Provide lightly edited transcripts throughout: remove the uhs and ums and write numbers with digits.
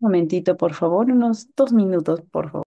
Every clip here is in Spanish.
Momentito, por favor, unos 2 minutos, por favor.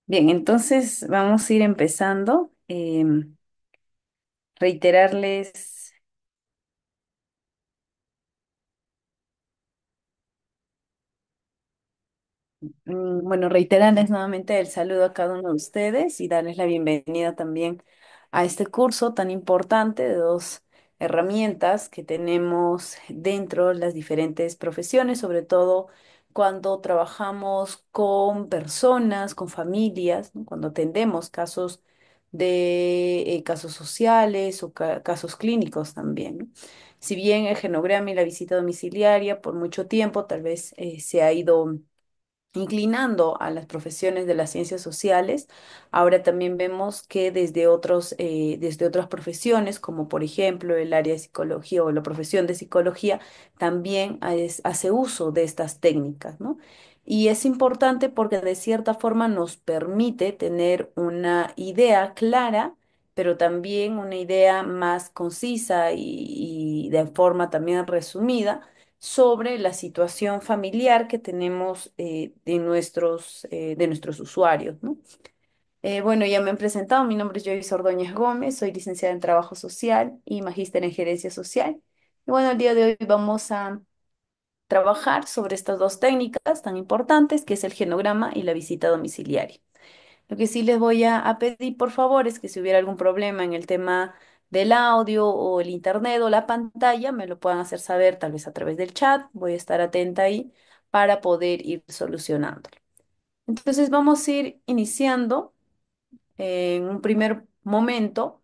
Bien, entonces vamos a ir empezando. Reiterarles. Bueno, reiterarles nuevamente el saludo a cada uno de ustedes y darles la bienvenida también a este curso tan importante de dos herramientas que tenemos dentro de las diferentes profesiones, sobre todo cuando trabajamos con personas, con familias, ¿no? Cuando atendemos casos de casos sociales o casos clínicos también, ¿no? Si bien el genograma y la visita domiciliaria por mucho tiempo tal vez se ha ido inclinando a las profesiones de las ciencias sociales. Ahora también vemos que desde otras profesiones, como por ejemplo el área de psicología o la profesión de psicología, también hace uso de estas técnicas, ¿no? Y es importante porque de cierta forma nos permite tener una idea clara, pero también una idea más concisa y de forma también resumida sobre la situación familiar que tenemos de nuestros usuarios, ¿no? Bueno, ya me han presentado, mi nombre es Joyce Ordóñez Gómez, soy licenciada en Trabajo Social y magíster en Gerencia Social. Y bueno, el día de hoy vamos a trabajar sobre estas dos técnicas tan importantes, que es el genograma y la visita domiciliaria. Lo que sí les voy a pedir, por favor, es que si hubiera algún problema en el tema del audio o el internet o la pantalla, me lo puedan hacer saber tal vez a través del chat. Voy a estar atenta ahí para poder ir solucionándolo. Entonces vamos a ir iniciando en un primer momento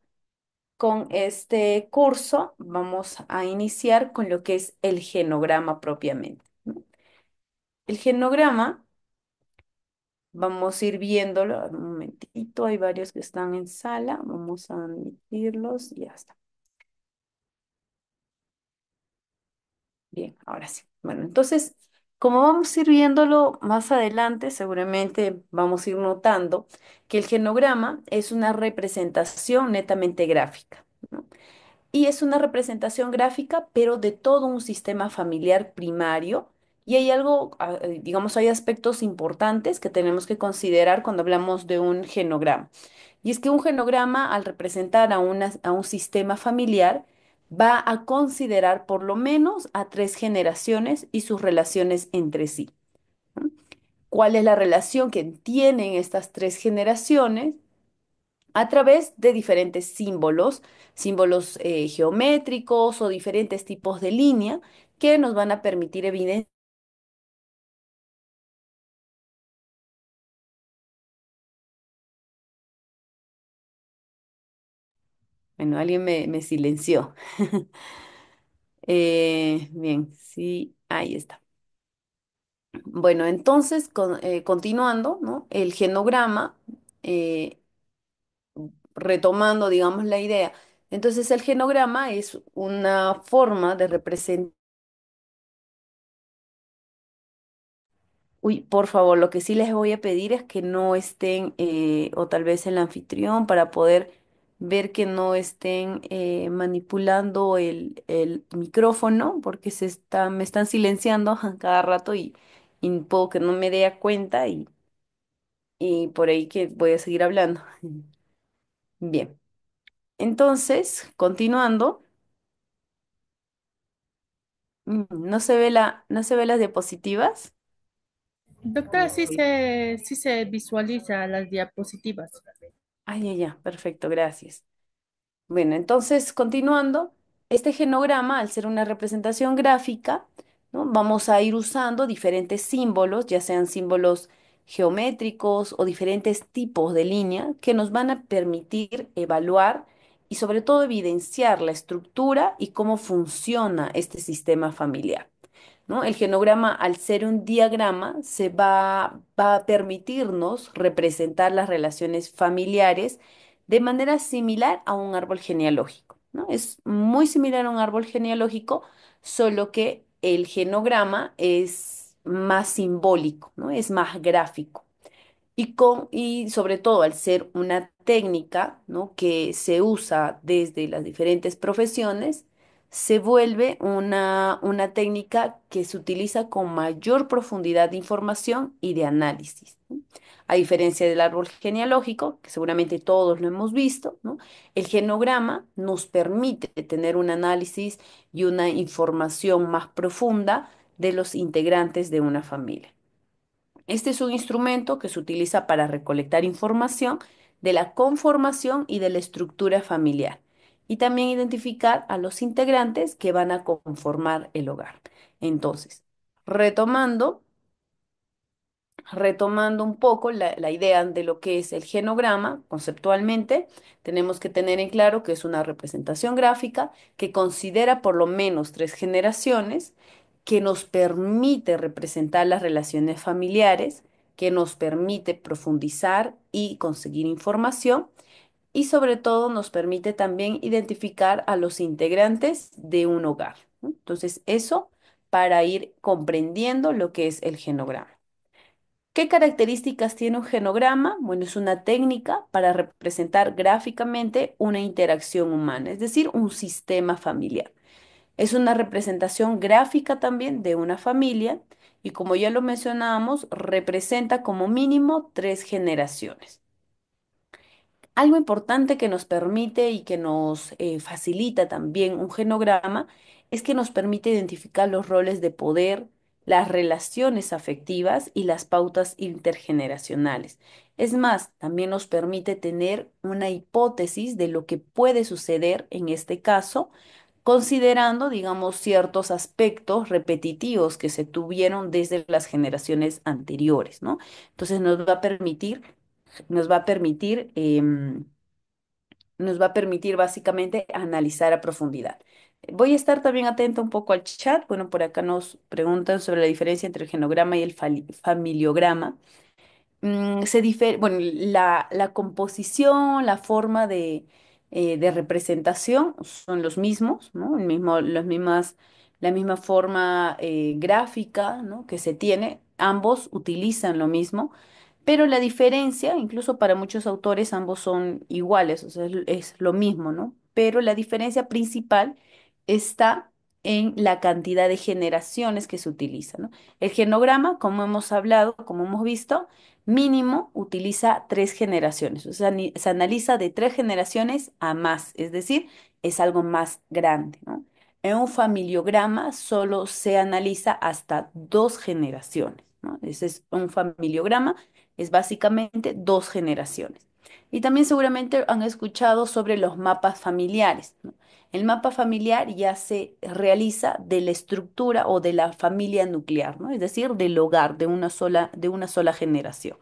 con este curso. Vamos a iniciar con lo que es el genograma propiamente, ¿no? El genograma. Vamos a ir viéndolo. Un momentito, hay varios que están en sala. Vamos a admitirlos y ya está. Bien, ahora sí. Bueno, entonces, como vamos a ir viéndolo más adelante, seguramente vamos a ir notando que el genograma es una representación netamente gráfica, ¿no? Y es una representación gráfica, pero de todo un sistema familiar primario. Y hay algo, digamos, hay aspectos importantes que tenemos que considerar cuando hablamos de un genograma. Y es que un genograma, al representar a un sistema familiar, va a considerar por lo menos a tres generaciones y sus relaciones entre sí, ¿no? cuál es la relación que tienen estas tres generaciones a través de diferentes símbolos, símbolos geométricos o diferentes tipos de línea que nos van a permitir evidenciar. Bueno, alguien me silenció. Bien, sí, ahí está. Bueno, entonces, continuando, ¿no? El genograma, eh, retomando, digamos, la idea. Entonces, el genograma es una forma de representar. Uy, por favor, lo que sí les voy a pedir es que no estén, o tal vez el anfitrión, para poder ver que no estén manipulando el micrófono, porque me están silenciando a cada rato y puedo que no me dé cuenta y por ahí que voy a seguir hablando. Bien, entonces, continuando, no se ve las diapositivas. Doctora, sí se visualiza las diapositivas. Ay, ya, ya, perfecto, gracias. Bueno, entonces, continuando, este genograma, al ser una representación gráfica, ¿no? Vamos a ir usando diferentes símbolos, ya sean símbolos geométricos o diferentes tipos de línea que nos van a permitir evaluar y sobre todo evidenciar la estructura y cómo funciona este sistema familiar. ¿No? El genograma, al ser un diagrama, va a permitirnos representar las relaciones familiares de manera similar a un árbol genealógico, ¿no? Es muy similar a un árbol genealógico, solo que el genograma es más simbólico, ¿no? Es más gráfico. Y sobre todo al ser una técnica, ¿no? que se usa desde las diferentes profesiones, se vuelve una técnica que se utiliza con mayor profundidad de información y de análisis, ¿no? A diferencia del árbol genealógico, que seguramente todos lo hemos visto, ¿no? El genograma nos permite tener un análisis y una información más profunda de los integrantes de una familia. Este es un instrumento que se utiliza para recolectar información de la conformación y de la estructura familiar y también identificar a los integrantes que van a conformar el hogar. Entonces, retomando, retomando un poco la idea de lo que es el genograma, conceptualmente, tenemos que tener en claro que es una representación gráfica que considera por lo menos tres generaciones, que nos permite representar las relaciones familiares, que nos permite profundizar y conseguir información y sobre todo nos permite también identificar a los integrantes de un hogar, ¿no? Entonces, eso para ir comprendiendo lo que es el genograma. ¿Qué características tiene un genograma? Bueno, es una técnica para representar gráficamente una interacción humana, es decir, un sistema familiar. Es una representación gráfica también de una familia y como ya lo mencionábamos, representa como mínimo tres generaciones. Algo importante que nos permite y que nos facilita también un genograma es que nos permite identificar los roles de poder, las relaciones afectivas y las pautas intergeneracionales. Es más, también nos permite tener una hipótesis de lo que puede suceder en este caso, considerando, digamos, ciertos aspectos repetitivos que se tuvieron desde las generaciones anteriores, ¿no? Entonces nos va a permitir nos va a permitir básicamente analizar a profundidad. Voy a estar también atenta un poco al chat. Bueno, por acá nos preguntan sobre la diferencia entre el genograma y el familiograma. Bueno, la composición, la forma de representación son los mismos, ¿no? La misma forma gráfica, ¿no? que se tiene. Ambos utilizan lo mismo, pero la diferencia, incluso para muchos autores, ambos son iguales, o sea, es lo mismo, ¿no? Pero la diferencia principal está en la cantidad de generaciones que se utilizan, ¿no? El genograma, como hemos hablado, como hemos visto, mínimo utiliza tres generaciones, o sea, se analiza de tres generaciones a más, es decir, es algo más grande, ¿no? En un familiograma solo se analiza hasta dos generaciones. ¿no? Ese es un familiograma, es básicamente dos generaciones. Y también seguramente han escuchado sobre los mapas familiares, ¿no? El mapa familiar ya se realiza de la estructura o de la familia nuclear, ¿no? Es decir, del hogar, de una sola generación.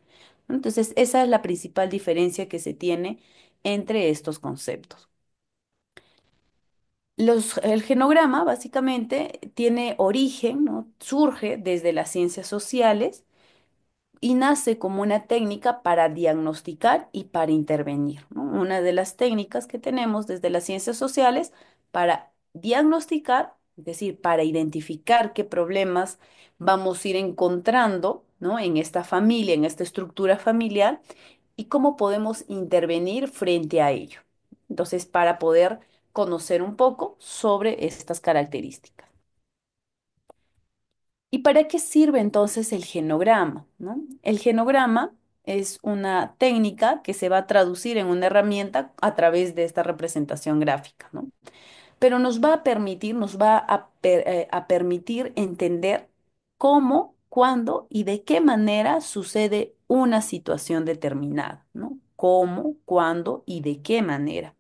Entonces, esa es la principal diferencia que se tiene entre estos conceptos. El genograma básicamente tiene origen, ¿no? Surge desde las ciencias sociales y nace como una técnica para diagnosticar y para intervenir, ¿no? Una de las técnicas que tenemos desde las ciencias sociales para diagnosticar, es decir, para identificar qué problemas vamos a ir encontrando, ¿no? En esta familia, en esta estructura familiar y cómo podemos intervenir frente a ello. Entonces, para poder conocer un poco sobre estas características. ¿Y para qué sirve entonces el genograma, ¿no? El genograma es una técnica que se va a traducir en una herramienta a través de esta representación gráfica, ¿no? Pero nos va a permitir, a permitir entender cómo, cuándo y de qué manera sucede una situación determinada, ¿no? Cómo, cuándo y de qué manera.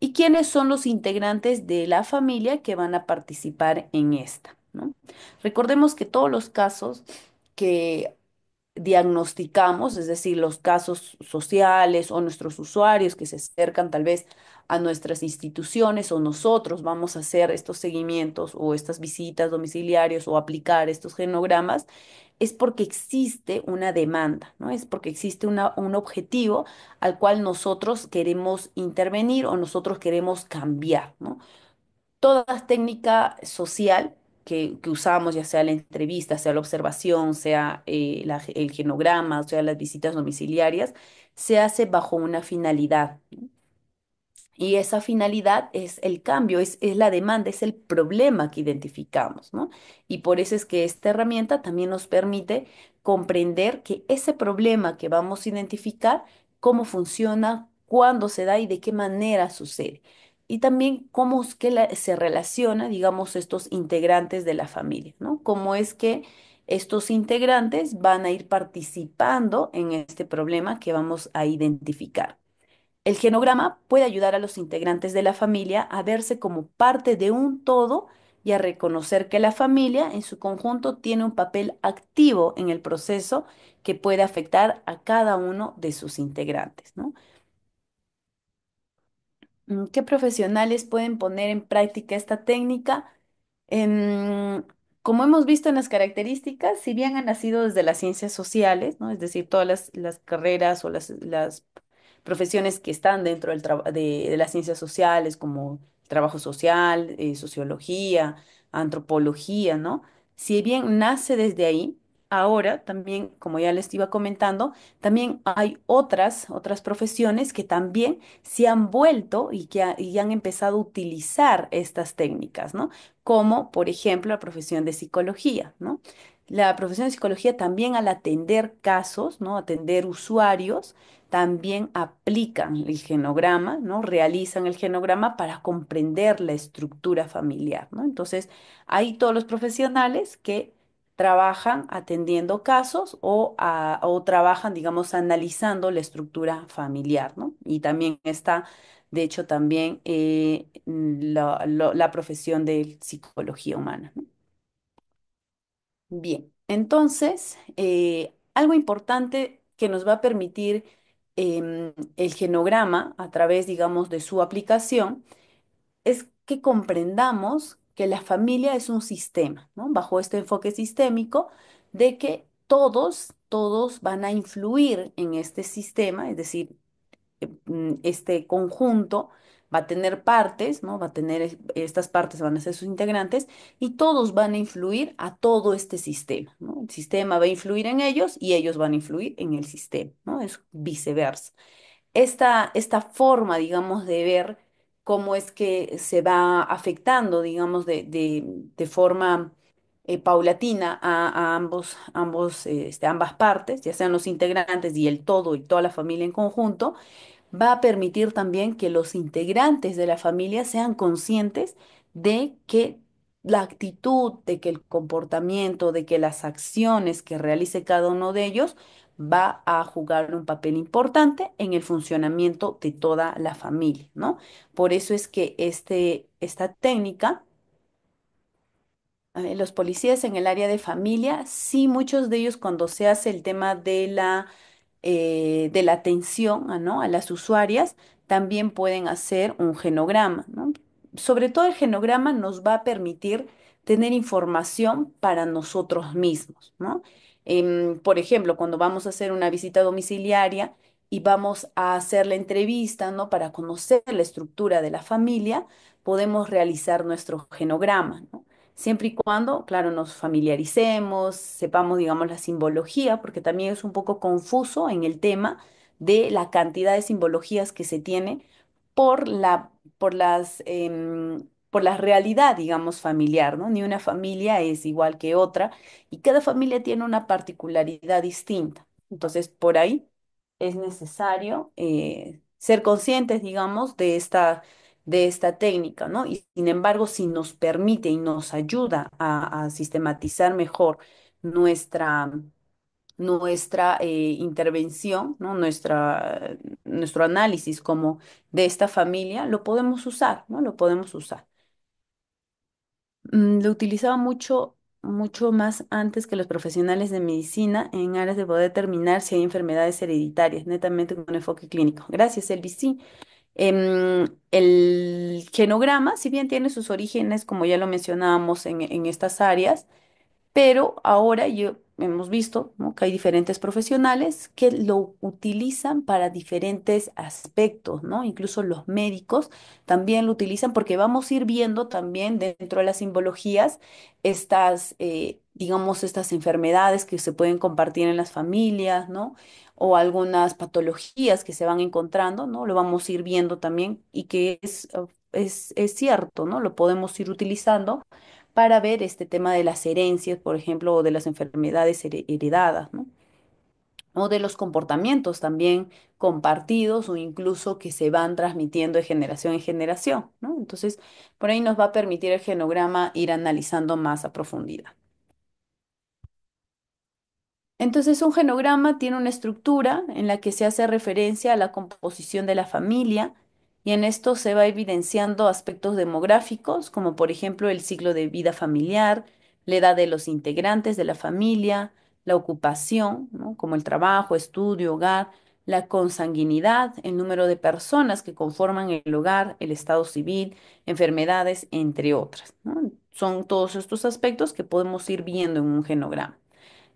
¿Y quiénes son los integrantes de la familia que van a participar en esta, ¿no? Recordemos que todos los casos que diagnosticamos, es decir, los casos sociales o nuestros usuarios que se acercan tal vez a nuestras instituciones o nosotros vamos a hacer estos seguimientos o estas visitas domiciliarias o aplicar estos genogramas, es porque existe una demanda, ¿no? Es porque existe un objetivo al cual nosotros queremos intervenir o nosotros queremos cambiar, ¿no? Toda técnica social que usamos, ya sea la entrevista, sea la observación, sea el genograma, sea las visitas domiciliarias, se hace bajo una finalidad. Y esa finalidad es el cambio, es la demanda, es el problema que identificamos, ¿no? Y por eso es que esta herramienta también nos permite comprender que ese problema que vamos a identificar, cómo funciona, cuándo se da y de qué manera sucede. Y también cómo es que se relaciona, digamos, estos integrantes de la familia, ¿no? Cómo es que estos integrantes van a ir participando en este problema que vamos a identificar. El genograma puede ayudar a los integrantes de la familia a verse como parte de un todo y a reconocer que la familia en su conjunto tiene un papel activo en el proceso que puede afectar a cada uno de sus integrantes, ¿no? ¿Qué profesionales pueden poner en práctica esta técnica? Em, Como hemos visto en las características, si bien han nacido desde las ciencias sociales, ¿no? Es decir, todas las carreras o las profesiones que están dentro de las ciencias sociales, como trabajo social, sociología, antropología, ¿no? Si bien nace desde ahí, ahora también, como ya les iba comentando, también hay otras profesiones que también se han vuelto y han empezado a utilizar estas técnicas, ¿no? Como por ejemplo la profesión de psicología, ¿no? La profesión de psicología también al atender casos, ¿no? Atender usuarios, también aplican el genograma, ¿no? Realizan el genograma para comprender la estructura familiar, ¿no? Entonces, hay todos los profesionales que trabajan atendiendo casos o trabajan, digamos, analizando la estructura familiar, ¿no? Y también está, de hecho, también la profesión de psicología humana, ¿no? Bien, entonces, algo importante que nos va a permitir el genograma a través, digamos, de su aplicación es que comprendamos que la familia es un sistema, ¿no? Bajo este enfoque sistémico de que todos van a influir en este sistema, es decir, este conjunto va a tener partes, ¿no? Va a tener, estas partes van a ser sus integrantes y todos van a influir a todo este sistema, ¿no? El sistema va a influir en ellos y ellos van a influir en el sistema, ¿no? Es viceversa. Esta forma, digamos, de ver cómo es que se va afectando, digamos, de forma paulatina a ambas partes, ya sean los integrantes y el todo y toda la familia en conjunto, va a permitir también que los integrantes de la familia sean conscientes de que la actitud, de que el comportamiento, de que las acciones que realice cada uno de ellos va a jugar un papel importante en el funcionamiento de toda la familia, ¿no? Por eso es que esta técnica, los policías en el área de familia, sí, muchos de ellos cuando se hace el tema de la atención, ¿no? A las usuarias, también pueden hacer un genograma, ¿no? Sobre todo el genograma nos va a permitir tener información para nosotros mismos, ¿no? Por ejemplo, cuando vamos a hacer una visita domiciliaria y vamos a hacer la entrevista, ¿no? Para conocer la estructura de la familia, podemos realizar nuestro genograma, ¿no? Siempre y cuando, claro, nos familiaricemos, sepamos, digamos, la simbología, porque también es un poco confuso en el tema de la cantidad de simbologías que se tiene por la realidad, digamos, familiar, ¿no? Ni una familia es igual que otra y cada familia tiene una particularidad distinta. Entonces, por ahí es necesario ser conscientes, digamos, de esta técnica, ¿no? Y sin embargo, si nos permite y nos ayuda a sistematizar mejor nuestra, nuestra intervención, ¿no? Nuestro análisis como de esta familia, lo podemos usar, ¿no? Lo podemos usar. Lo utilizaba mucho, mucho más antes que los profesionales de medicina en aras de poder determinar si hay enfermedades hereditarias, netamente con un enfoque clínico. Gracias, Elvis. Sí. El genograma, si bien tiene sus orígenes, como ya lo mencionábamos en estas áreas, pero ahora hemos visto, ¿no? Que hay diferentes profesionales que lo utilizan para diferentes aspectos, ¿no? Incluso los médicos también lo utilizan porque vamos a ir viendo también dentro de las simbologías digamos, estas enfermedades que se pueden compartir en las familias, ¿no? O algunas patologías que se van encontrando, ¿no? Lo vamos a ir viendo también y que es cierto, ¿no? Lo podemos ir utilizando para ver este tema de las herencias, por ejemplo, o de las enfermedades heredadas, ¿no? O de los comportamientos también compartidos o incluso que se van transmitiendo de generación en generación, ¿no? Entonces, por ahí nos va a permitir el genograma ir analizando más a profundidad. Entonces, un genograma tiene una estructura en la que se hace referencia a la composición de la familia y en esto se va evidenciando aspectos demográficos, como por ejemplo el ciclo de vida familiar, la edad de los integrantes de la familia, la ocupación, ¿no? Como el trabajo, estudio, hogar, la consanguinidad, el número de personas que conforman el hogar, el estado civil, enfermedades, entre otras, ¿no? Son todos estos aspectos que podemos ir viendo en un genograma.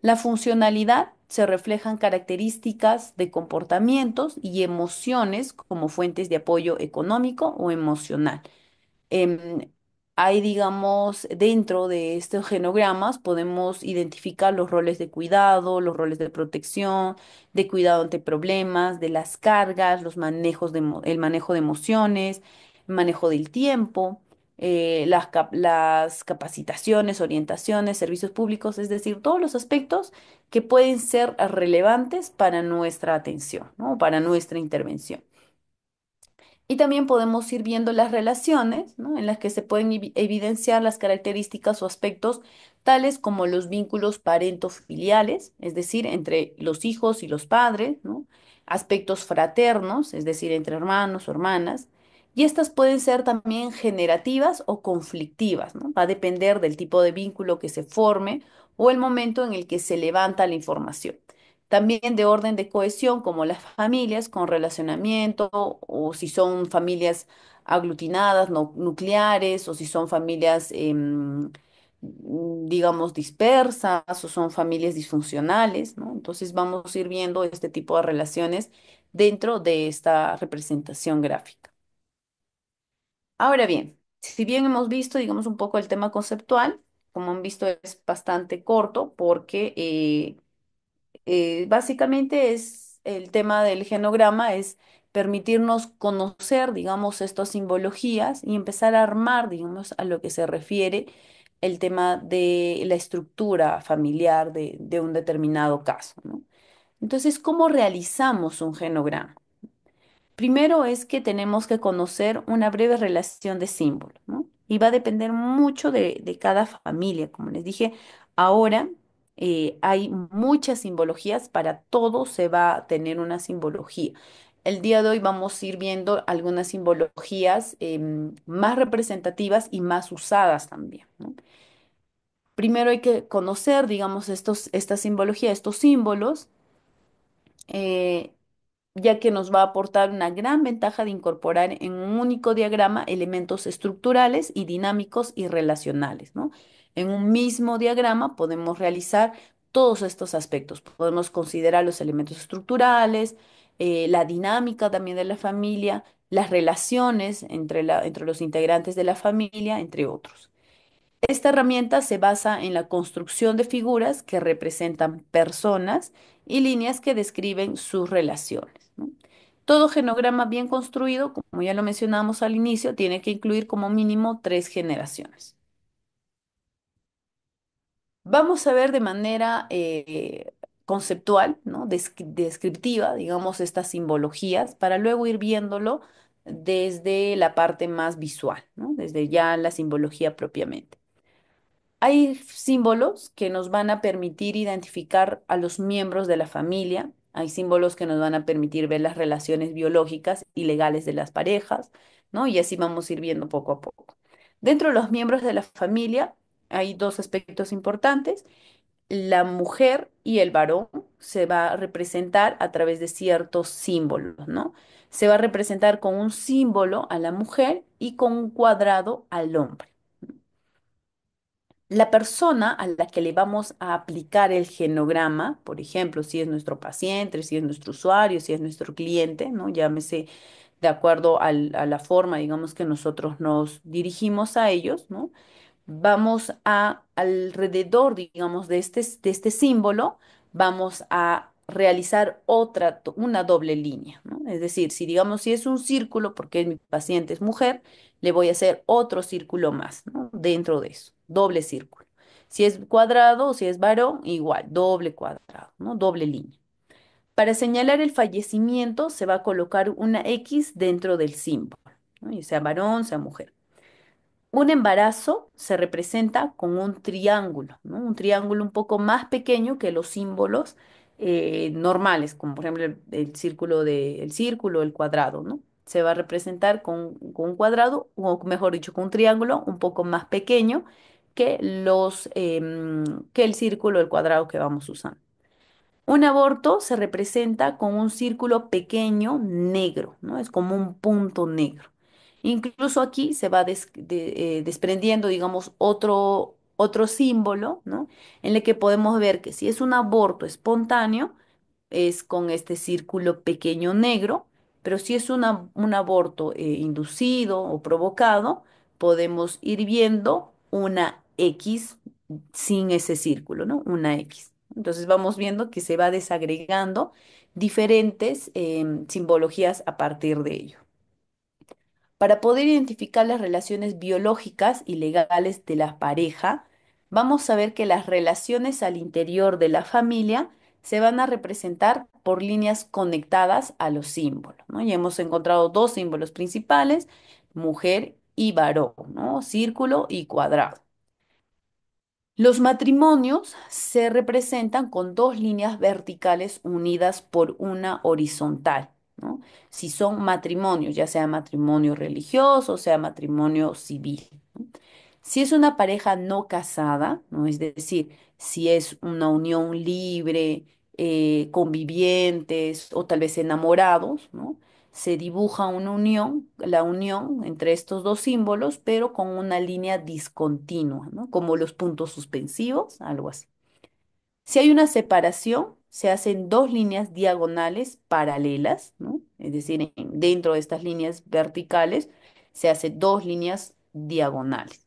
La funcionalidad se reflejan características de comportamientos y emociones como fuentes de apoyo económico o emocional. em, Hay, digamos, dentro de estos genogramas podemos identificar los roles de cuidado, los roles de protección, de cuidado ante problemas, de las cargas, el manejo de emociones, el manejo del tiempo, las capacitaciones, orientaciones, servicios públicos, es decir, todos los aspectos que pueden ser relevantes para nuestra atención, ¿no? Para nuestra intervención. Y también podemos ir viendo las relaciones, ¿no? En las que se pueden evidenciar las características o aspectos tales como los vínculos parento-filiales, es decir, entre los hijos y los padres, ¿no? Aspectos fraternos, es decir, entre hermanos o hermanas. Y estas pueden ser también generativas o conflictivas, ¿no? Va a depender del tipo de vínculo que se forme o el momento en el que se levanta la información. También de orden de cohesión, como las familias con relacionamiento, o si son familias aglutinadas, no, nucleares, o si son familias, digamos, dispersas, o son familias disfuncionales, ¿no? Entonces vamos a ir viendo este tipo de relaciones dentro de esta representación gráfica. Ahora bien, si bien hemos visto, digamos, un poco el tema conceptual, como han visto es bastante corto porque básicamente es el tema del genograma, es permitirnos conocer, digamos, estas simbologías y empezar a armar, digamos, a lo que se refiere el tema de la estructura familiar de un determinado caso, ¿no? Entonces, ¿cómo realizamos un genograma? Primero es que tenemos que conocer una breve relación de símbolos, ¿no? y va a depender mucho de cada familia. Como les dije, ahora hay muchas simbologías, para todo se va a tener una simbología. El día de hoy vamos a ir viendo algunas simbologías más representativas y más usadas también, ¿no? Primero hay que conocer, digamos, esta simbología, estos símbolos, eh, ya que nos va a aportar una gran ventaja de incorporar en un único diagrama elementos estructurales y dinámicos y relacionales, ¿no? En un mismo diagrama podemos realizar todos estos aspectos. Podemos considerar los elementos estructurales, la dinámica también de la familia, las relaciones entre los integrantes de la familia, entre otros. Esta herramienta se basa en la construcción de figuras que representan personas y líneas que describen sus relaciones, ¿no? Todo genograma bien construido, como ya lo mencionamos al inicio, tiene que incluir como mínimo 3 generaciones. Vamos a ver de manera conceptual, ¿no? Descriptiva, digamos, estas simbologías, para luego ir viéndolo desde la parte más visual, ¿no? Desde ya la simbología propiamente. Hay símbolos que nos van a permitir identificar a los miembros de la familia. Hay símbolos que nos van a permitir ver las relaciones biológicas y legales de las parejas, ¿no? Y así vamos a ir viendo poco a poco. Dentro de los miembros de la familia hay dos aspectos importantes. La mujer y el varón se va a representar a través de ciertos símbolos, ¿no? Se va a representar con un símbolo a la mujer y con un cuadrado al hombre. La persona a la que le vamos a aplicar el genograma, por ejemplo, si es nuestro paciente, si es nuestro usuario, si es nuestro cliente, ¿no? Llámese de acuerdo a la forma, digamos, que nosotros nos dirigimos a ellos, ¿no? Vamos a, alrededor, digamos, de este símbolo, vamos a realizar una doble línea, ¿no? Es decir, si digamos, si es un círculo, porque mi paciente es mujer, le voy a hacer otro círculo más, ¿no? Dentro de eso, doble círculo. Si es cuadrado o si es varón, igual, doble cuadrado, ¿no? Doble línea. Para señalar el fallecimiento, se va a colocar una X dentro del símbolo, ¿no? Y sea varón, sea mujer. Un embarazo se representa con un triángulo, ¿no? Un triángulo un poco más pequeño que los símbolos normales, como por ejemplo el círculo, el cuadrado, ¿no? Se va a representar con un cuadrado, o mejor dicho, con un triángulo un poco más pequeño que el círculo, el cuadrado que vamos usando. Un aborto se representa con un círculo pequeño negro, ¿no? Es como un punto negro. Incluso aquí se va desprendiendo, digamos, otro símbolo, ¿no? En el que podemos ver que si es un aborto espontáneo, es con este círculo pequeño negro, pero si es un aborto inducido o provocado, podemos ir viendo una X sin ese círculo, ¿no? Una X. Entonces vamos viendo que se va desagregando diferentes simbologías a partir de ello. Para poder identificar las relaciones biológicas y legales de la pareja, vamos a ver que las relaciones al interior de la familia se van a representar por líneas conectadas a los símbolos, ¿no? Y hemos encontrado dos símbolos principales, mujer y varón, ¿no? Círculo y cuadrado. Los matrimonios se representan con dos líneas verticales unidas por una horizontal, ¿no? Si son matrimonios, ya sea matrimonio religioso, sea matrimonio civil, ¿no? Si es una pareja no casada, ¿no? Es decir, si es una unión libre, convivientes o tal vez enamorados, ¿no? Se dibuja una unión, la unión entre estos dos símbolos, pero con una línea discontinua, ¿no? Como los puntos suspensivos, algo así. Si hay una separación, se hacen dos líneas diagonales paralelas, ¿no? Es decir, dentro de estas líneas verticales se hacen dos líneas diagonales.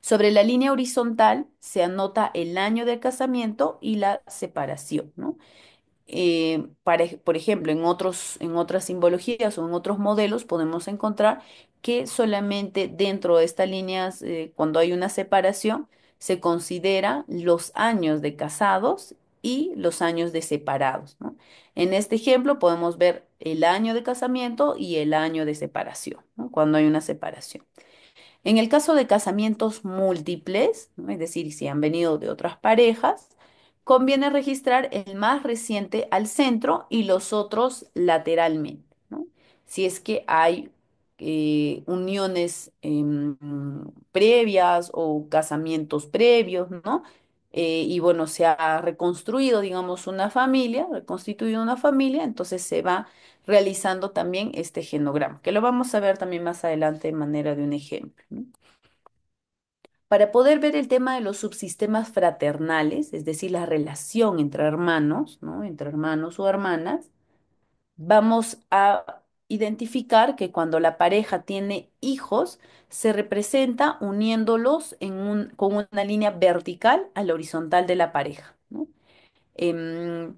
Sobre la línea horizontal se anota el año de casamiento y la separación, ¿no? Por ejemplo, en otras simbologías o en otros modelos podemos encontrar que solamente dentro de estas líneas, cuando hay una separación, se considera los años de casados y los años de separados, ¿no? En este ejemplo podemos ver el año de casamiento y el año de separación, ¿no? Cuando hay una separación. En el caso de casamientos múltiples, ¿no? Es decir, si han venido de otras parejas, conviene registrar el más reciente al centro y los otros lateralmente, ¿no? Si es que hay uniones previas o casamientos previos, ¿no? Y bueno, se ha reconstruido, digamos, una familia, reconstituido una familia, entonces se va realizando también este genograma, que lo vamos a ver también más adelante de manera de un ejemplo, ¿no? Para poder ver el tema de los subsistemas fraternales, es decir, la relación entre hermanos, ¿no? Entre hermanos o hermanas, vamos a identificar que cuando la pareja tiene hijos, se representa uniéndolos con una línea vertical a la horizontal de la pareja, ¿no? Em,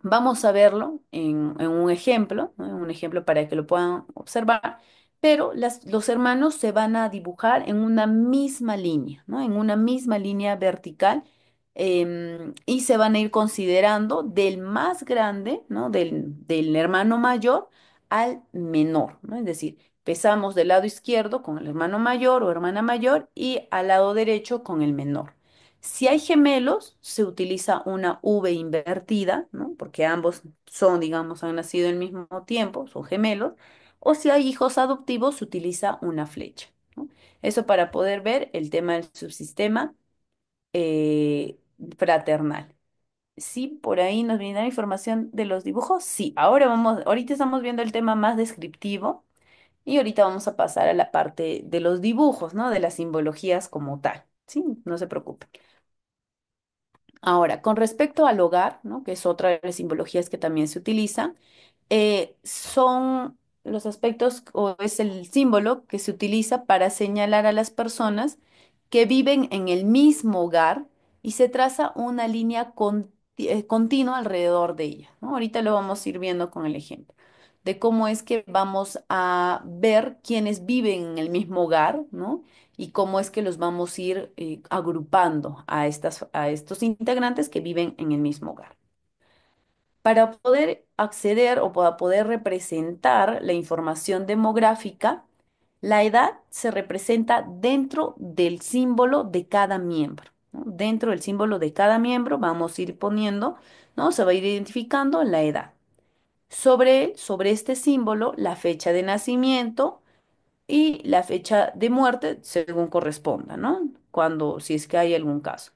Vamos a verlo en un ejemplo, ¿no? En un ejemplo para que lo puedan observar, pero los hermanos se van a dibujar en una misma línea, ¿no? En una misma línea vertical, y se van a ir considerando del más grande, ¿no? Del hermano mayor al menor, ¿no? Es decir, empezamos del lado izquierdo con el hermano mayor o hermana mayor y al lado derecho con el menor. Si hay gemelos, se utiliza una V invertida, ¿no? Porque ambos son, digamos, han nacido al mismo tiempo, son gemelos. O si hay hijos adoptivos, se utiliza una flecha, ¿no? Eso para poder ver el tema del subsistema eh, fraternal. Sí, por ahí nos viene la información de los dibujos. Sí, ahorita estamos viendo el tema más descriptivo y ahorita vamos a pasar a la parte de los dibujos, ¿no? De las simbologías como tal. Sí, no se preocupen. Ahora, con respecto al hogar, ¿no? Que es otra de las simbologías que también se utiliza, son los aspectos o es el símbolo que se utiliza para señalar a las personas que viven en el mismo hogar y se traza una línea continua alrededor de ella, ¿no? Ahorita lo vamos a ir viendo con el ejemplo de cómo es que vamos a ver quiénes viven en el mismo hogar, ¿no? Y cómo es que los vamos a ir agrupando a estos integrantes que viven en el mismo hogar. Para poder acceder o para poder representar la información demográfica, la edad se representa dentro del símbolo de cada miembro, ¿no? Dentro del símbolo de cada miembro vamos a ir poniendo, ¿no? Se va a ir identificando la edad. Sobre este símbolo, la fecha de nacimiento y la fecha de muerte según corresponda, ¿no? Cuando, si es que hay algún caso.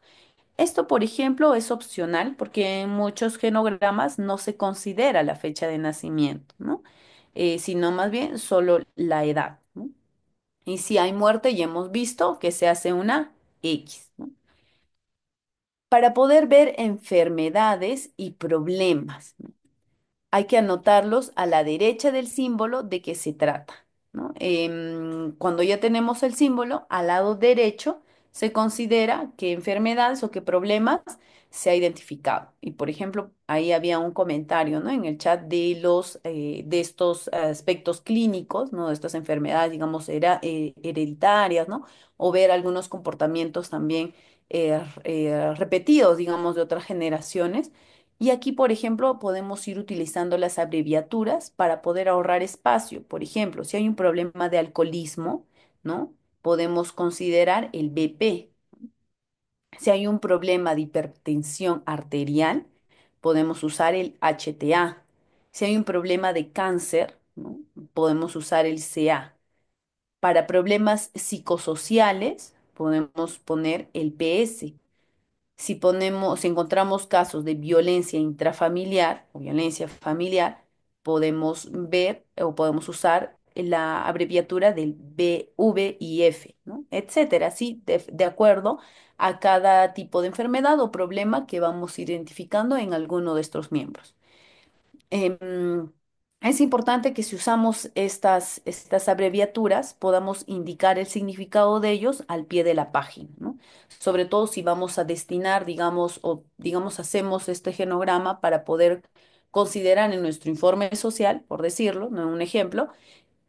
Esto, por ejemplo, es opcional porque en muchos genogramas no se considera la fecha de nacimiento, ¿no? Sino más bien solo la edad, ¿no? Y si hay muerte, ya hemos visto que se hace una X, ¿no? Para poder ver enfermedades y problemas, ¿no? Hay que anotarlos a la derecha del símbolo de qué se trata, ¿no? Cuando ya tenemos el símbolo, al lado derecho se considera qué enfermedades o qué problemas se ha identificado. Y por ejemplo, ahí había un comentario, ¿no? En el chat de estos aspectos clínicos, ¿no? De estas enfermedades, digamos, hereditarias, ¿no? O ver algunos comportamientos también repetidos, digamos, de otras generaciones. Y aquí, por ejemplo, podemos ir utilizando las abreviaturas para poder ahorrar espacio. Por ejemplo, si hay un problema de alcoholismo, ¿no? Podemos considerar el BP. Si hay un problema de hipertensión arterial, podemos usar el HTA. Si hay un problema de cáncer, ¿no? Podemos usar el CA. Para problemas psicosociales, podemos poner el PS. Si encontramos casos de violencia intrafamiliar o violencia familiar, podemos ver o podemos usar la abreviatura del BV y F, ¿no? Etcétera, así de acuerdo a cada tipo de enfermedad o problema que vamos identificando en alguno de estos miembros. Em, es importante que si usamos estas abreviaturas podamos indicar el significado de ellos al pie de la página, ¿no? Sobre todo si vamos a destinar, digamos, o digamos, hacemos este genograma para poder considerar en nuestro informe social, por decirlo, ¿no? Un ejemplo,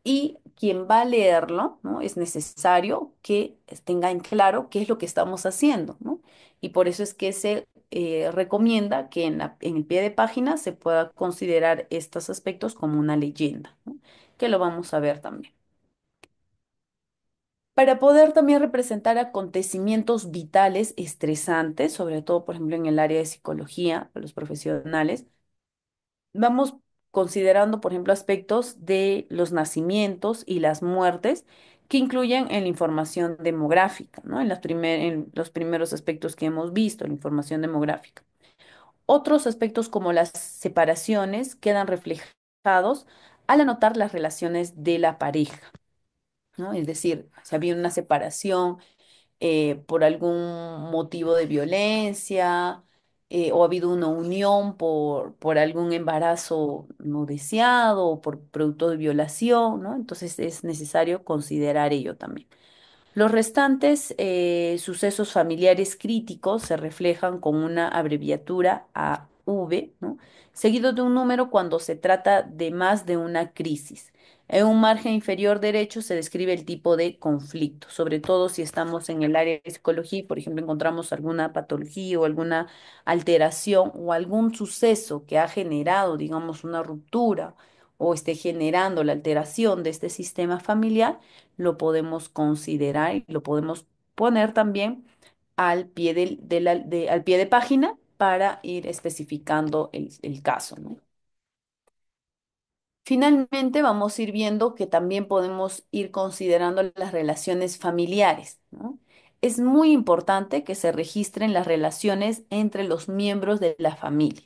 y quien va a leerlo, ¿no? Es necesario que tenga en claro qué es lo que estamos haciendo, ¿no? Y por eso es que se recomienda que en el pie de página se pueda considerar estos aspectos como una leyenda, ¿no? Que lo vamos a ver también. para poder también representar acontecimientos vitales estresantes, sobre todo, por ejemplo, en el área de psicología, para los profesionales. Vamos considerando, por ejemplo, aspectos de los nacimientos y las muertes que incluyen en la información demográfica, ¿no? En los primeros aspectos que hemos visto, la información demográfica. Otros aspectos como las separaciones quedan reflejados al anotar las relaciones de la pareja, ¿no? Es decir, si había una separación por algún motivo de violencia, o ha habido una unión por algún embarazo no deseado o por producto de violación, ¿no? Entonces es necesario considerar ello también. Los restantes sucesos familiares críticos se reflejan con una abreviatura AV, ¿no? Seguido de un número cuando se trata de más de una crisis. En un margen inferior derecho se describe el tipo de conflicto, sobre todo si estamos en el área de psicología y, por ejemplo, encontramos alguna patología o alguna alteración o algún suceso que ha generado, digamos, una ruptura o esté generando la alteración de este sistema familiar, lo podemos considerar y lo podemos poner también al pie al pie de página para ir especificando el caso, ¿no? Finalmente, vamos a ir viendo que también podemos ir considerando las relaciones familiares, ¿no? Es muy importante que se registren las relaciones entre los miembros de la familia.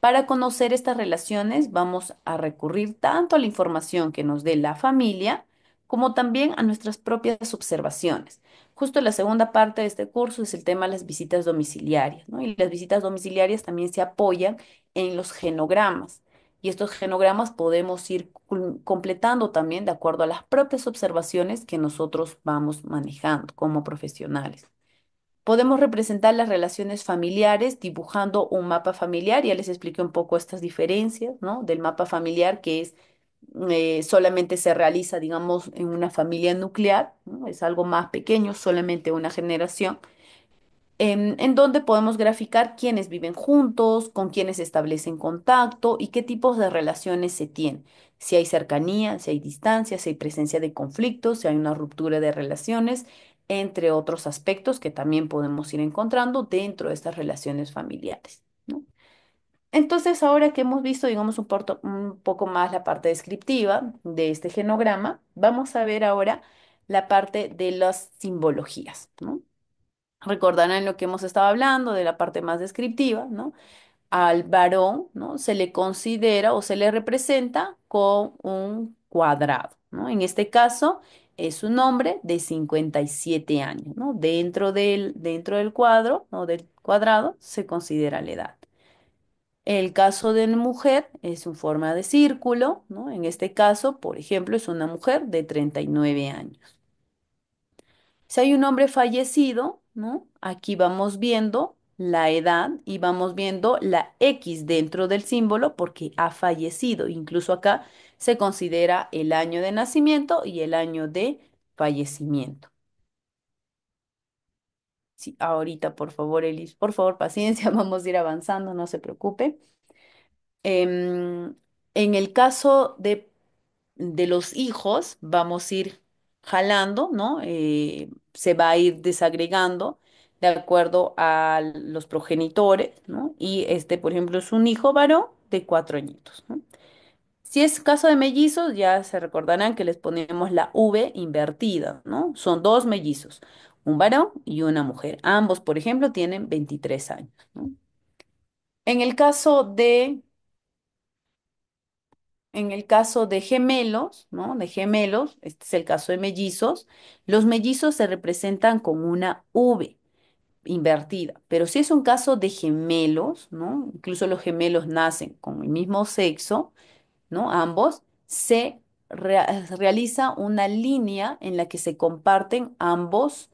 Para conocer estas relaciones, vamos a recurrir tanto a la información que nos dé la familia, como también a nuestras propias observaciones. Justo la segunda parte de este curso es el tema de las visitas domiciliarias, ¿no? Y las visitas domiciliarias también se apoyan en los genogramas. Y estos genogramas podemos ir completando también de acuerdo a las propias observaciones que nosotros vamos manejando como profesionales. Podemos representar las relaciones familiares dibujando un mapa familiar. Ya les expliqué un poco estas diferencias, ¿no? Del mapa familiar que es solamente se realiza, digamos, en una familia nuclear, ¿no? Es algo más pequeño, solamente una generación en donde podemos graficar quiénes viven juntos, con quiénes establecen contacto y qué tipos de relaciones se tienen. Si hay cercanía, si hay distancia, si hay presencia de conflictos, si hay una ruptura de relaciones, entre otros aspectos que también podemos ir encontrando dentro de estas relaciones familiares, ¿no? Entonces, ahora que hemos visto, digamos, un poco más la parte descriptiva de este genograma, vamos a ver ahora la parte de las simbologías, ¿no? Recordarán lo que hemos estado hablando de la parte más descriptiva, ¿no? Al varón, ¿no? Se le considera o se le representa con un cuadrado, ¿no? En este caso es un hombre de 57 años, ¿no? Dentro del cuadro, ¿no? Del cuadrado se considera la edad. El caso de una mujer es en forma de círculo, ¿no? En este caso, por ejemplo, es una mujer de 39 años. Si hay un hombre fallecido, ¿no? Aquí vamos viendo la edad y vamos viendo la X dentro del símbolo porque ha fallecido. Incluso acá se considera el año de nacimiento y el año de fallecimiento. Sí, ahorita, por favor, Elis, por favor, paciencia, vamos a ir avanzando, no se preocupe. Em, en el caso de los hijos, vamos a ir jalando, ¿no? Se va a ir desagregando de acuerdo a los progenitores, ¿no? Y este, por ejemplo, es un hijo varón de 4 añitos, ¿no? Si es caso de mellizos, ya se recordarán que les ponemos la V invertida, ¿no? Son dos mellizos, un varón y una mujer. Ambos, por ejemplo, tienen 23 años, ¿no? En el caso de En el caso de gemelos, ¿no? De gemelos, este es el caso de mellizos, los mellizos se representan con una V invertida, pero si es un caso de gemelos, ¿no? Incluso los gemelos nacen con el mismo sexo, ¿no? Ambos, realiza una línea en la que se comparten ambos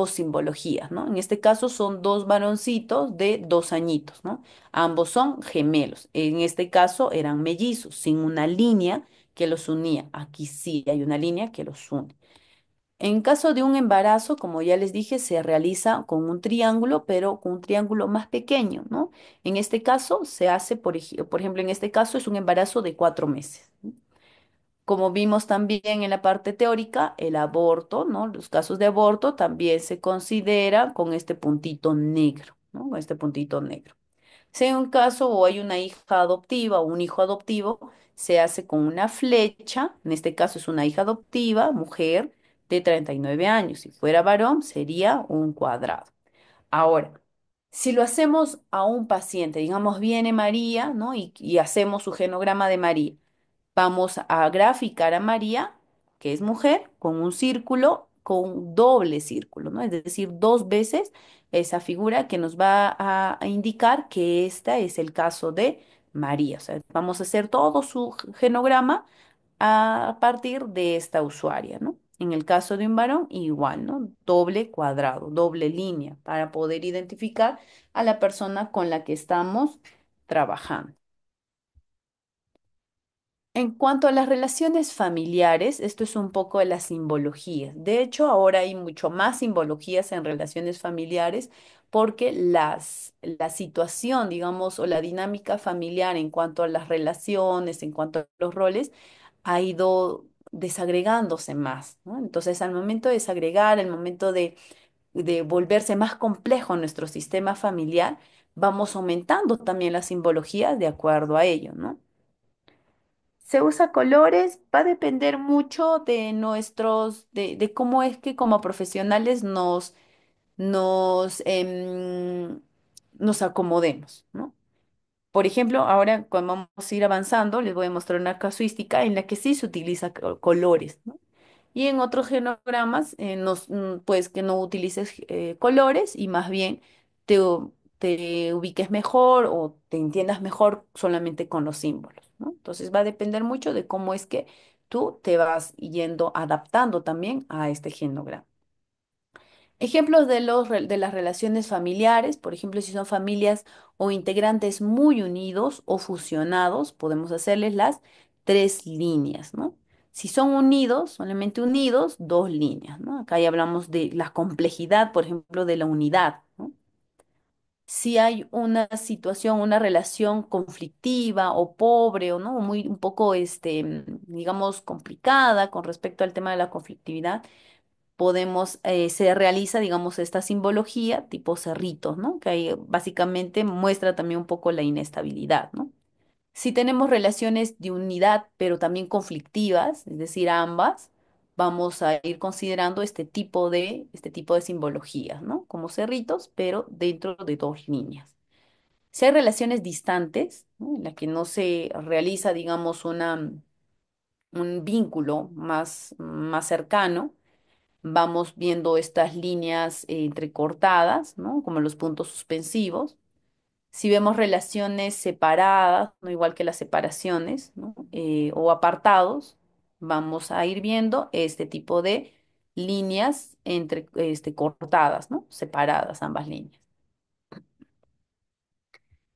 simbologías, ¿no? En este caso son dos varoncitos de 2 añitos, ¿no? Ambos son gemelos. En este caso eran mellizos, sin una línea que los unía. Aquí sí hay una línea que los une. En caso de un embarazo, como ya les dije, se realiza con un triángulo, pero con un triángulo más pequeño, ¿no? En este caso se hace, por ejemplo, en este caso es un embarazo de 4 meses. Como vimos también en la parte teórica, el aborto, ¿no? Los casos de aborto también se consideran con este puntito negro, ¿no? Con este puntito negro. Si hay un caso o hay una hija adoptiva o un hijo adoptivo, se hace con una flecha, en este caso es una hija adoptiva, mujer de 39 años. Si fuera varón, sería un cuadrado. Ahora, si lo hacemos a un paciente, digamos, viene María, ¿no? Y hacemos su genograma de María. Vamos a graficar a María, que es mujer, con un círculo, con un doble círculo, ¿no? Es decir, dos veces esa figura que nos va a indicar que este es el caso de María. O sea, vamos a hacer todo su genograma a partir de esta usuaria, ¿no? En el caso de un varón, igual, ¿no? Doble cuadrado, doble línea, para poder identificar a la persona con la que estamos trabajando. En cuanto a las relaciones familiares, esto es un poco de las simbologías. De hecho, ahora hay mucho más simbologías en relaciones familiares porque la situación, digamos, o la dinámica familiar en cuanto a las relaciones, en cuanto a los roles, ha ido desagregándose más, ¿no? Entonces, al momento de desagregar, al momento de volverse más complejo nuestro sistema familiar, vamos aumentando también las simbologías de acuerdo a ello, ¿no? Se usa colores, va a depender mucho de de cómo es que como profesionales nos nos acomodemos, ¿no? Por ejemplo, ahora cuando vamos a ir avanzando, les voy a mostrar una casuística en la que sí se utiliza colores, ¿no? Y en otros genogramas, pues que no utilices colores y más bien te ubiques mejor o te entiendas mejor solamente con los símbolos, ¿no? Entonces va a depender mucho de cómo es que tú te vas yendo adaptando también a este genograma. Ejemplos de de las relaciones familiares, por ejemplo, si son familias o integrantes muy unidos o fusionados, podemos hacerles las tres líneas, ¿no? Si son unidos, solamente unidos, dos líneas, ¿no? Acá ya hablamos de la complejidad, por ejemplo, de la unidad, ¿no? Si hay una situación, una relación conflictiva o pobre o no, muy un poco, digamos, complicada con respecto al tema de la conflictividad, se realiza, digamos, esta simbología tipo cerritos, ¿no? Que ahí básicamente muestra también un poco la inestabilidad, ¿no? Si tenemos relaciones de unidad, pero también conflictivas, es decir, ambas, vamos a ir considerando este tipo de simbologías, ¿no? Como cerritos, pero dentro de dos líneas. Si hay relaciones distantes, ¿no? En las que no se realiza, digamos, un vínculo más cercano, vamos viendo estas líneas entrecortadas, ¿no? Como los puntos suspensivos. Si vemos relaciones separadas, no igual que las separaciones, ¿no? O apartados, vamos a ir viendo este tipo de líneas cortadas, ¿no? Separadas ambas líneas.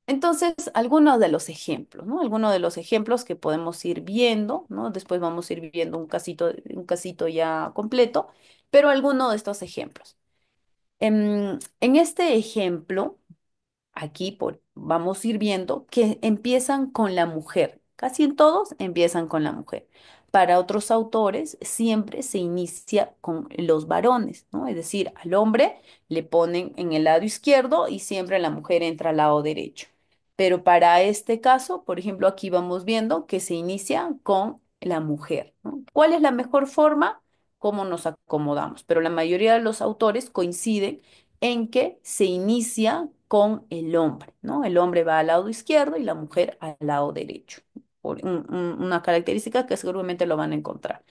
Entonces, algunos de los ejemplos, ¿no? Algunos de los ejemplos que podemos ir viendo, ¿no? Después vamos a ir viendo un casito ya completo, pero algunos de estos ejemplos. En este ejemplo, vamos a ir viendo que empiezan con la mujer. Casi en todos empiezan con la mujer. Para otros autores siempre se inicia con los varones, ¿no? Es decir, al hombre le ponen en el lado izquierdo y siempre la mujer entra al lado derecho. Pero para este caso, por ejemplo, aquí vamos viendo que se inicia con la mujer, ¿no? ¿Cuál es la mejor forma? ¿Cómo nos acomodamos? Pero la mayoría de los autores coinciden en que se inicia con el hombre, ¿no? El hombre va al lado izquierdo y la mujer al lado derecho. Una característica que seguramente lo van a encontrar.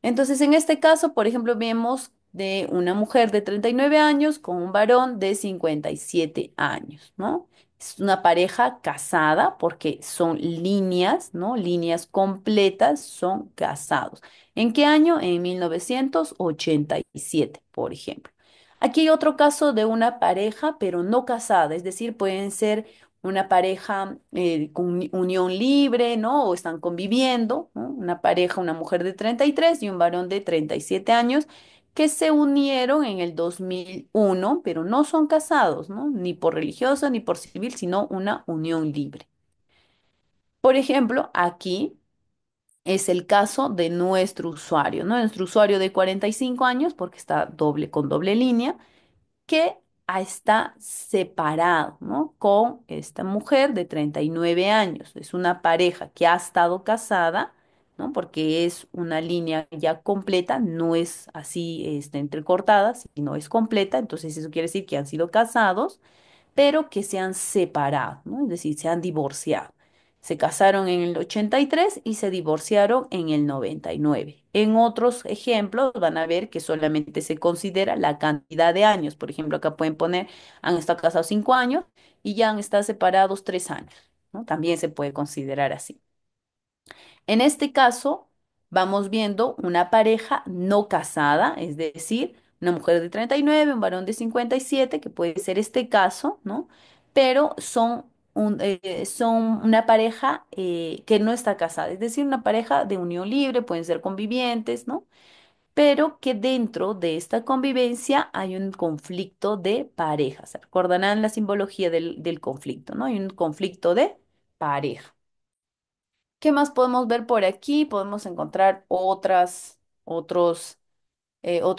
Entonces, en este caso, por ejemplo, vemos de una mujer de 39 años con un varón de 57 años, ¿no? Es una pareja casada porque son líneas, ¿no? Líneas completas, son casados. ¿En qué año? En 1987, por ejemplo. Aquí hay otro caso de una pareja, pero no casada, es decir, pueden ser una pareja con unión libre, ¿no? O están conviviendo, ¿no? Una pareja, una mujer de 33 y un varón de 37 años que se unieron en el 2001, pero no son casados, ¿no? Ni por religioso ni por civil, sino una unión libre. Por ejemplo, aquí. es el caso de nuestro usuario, ¿no? Nuestro usuario de 45 años, porque está doble con doble línea, que está separado, ¿no? Con esta mujer de 39 años. Es una pareja que ha estado casada, ¿no? Porque es una línea ya completa, no es así, entrecortada, sino es completa. Entonces eso quiere decir que han sido casados pero que se han separado, ¿no? Es decir, se han divorciado. Se casaron en el 83 y se divorciaron en el 99. En otros ejemplos van a ver que solamente se considera la cantidad de años. Por ejemplo, acá pueden poner, han estado casados 5 años y ya han estado separados 3 años, ¿no? También se puede considerar así. En este caso, vamos viendo una pareja no casada, es decir, una mujer de 39, un varón de 57, que puede ser este caso, ¿no? Pero son una pareja que no está casada, es decir, una pareja de unión libre, pueden ser convivientes, ¿no? Pero que dentro de esta convivencia hay un conflicto de pareja. Se recordarán la simbología del conflicto, ¿no? Hay un conflicto de pareja. ¿Qué más podemos ver por aquí? Podemos encontrar otro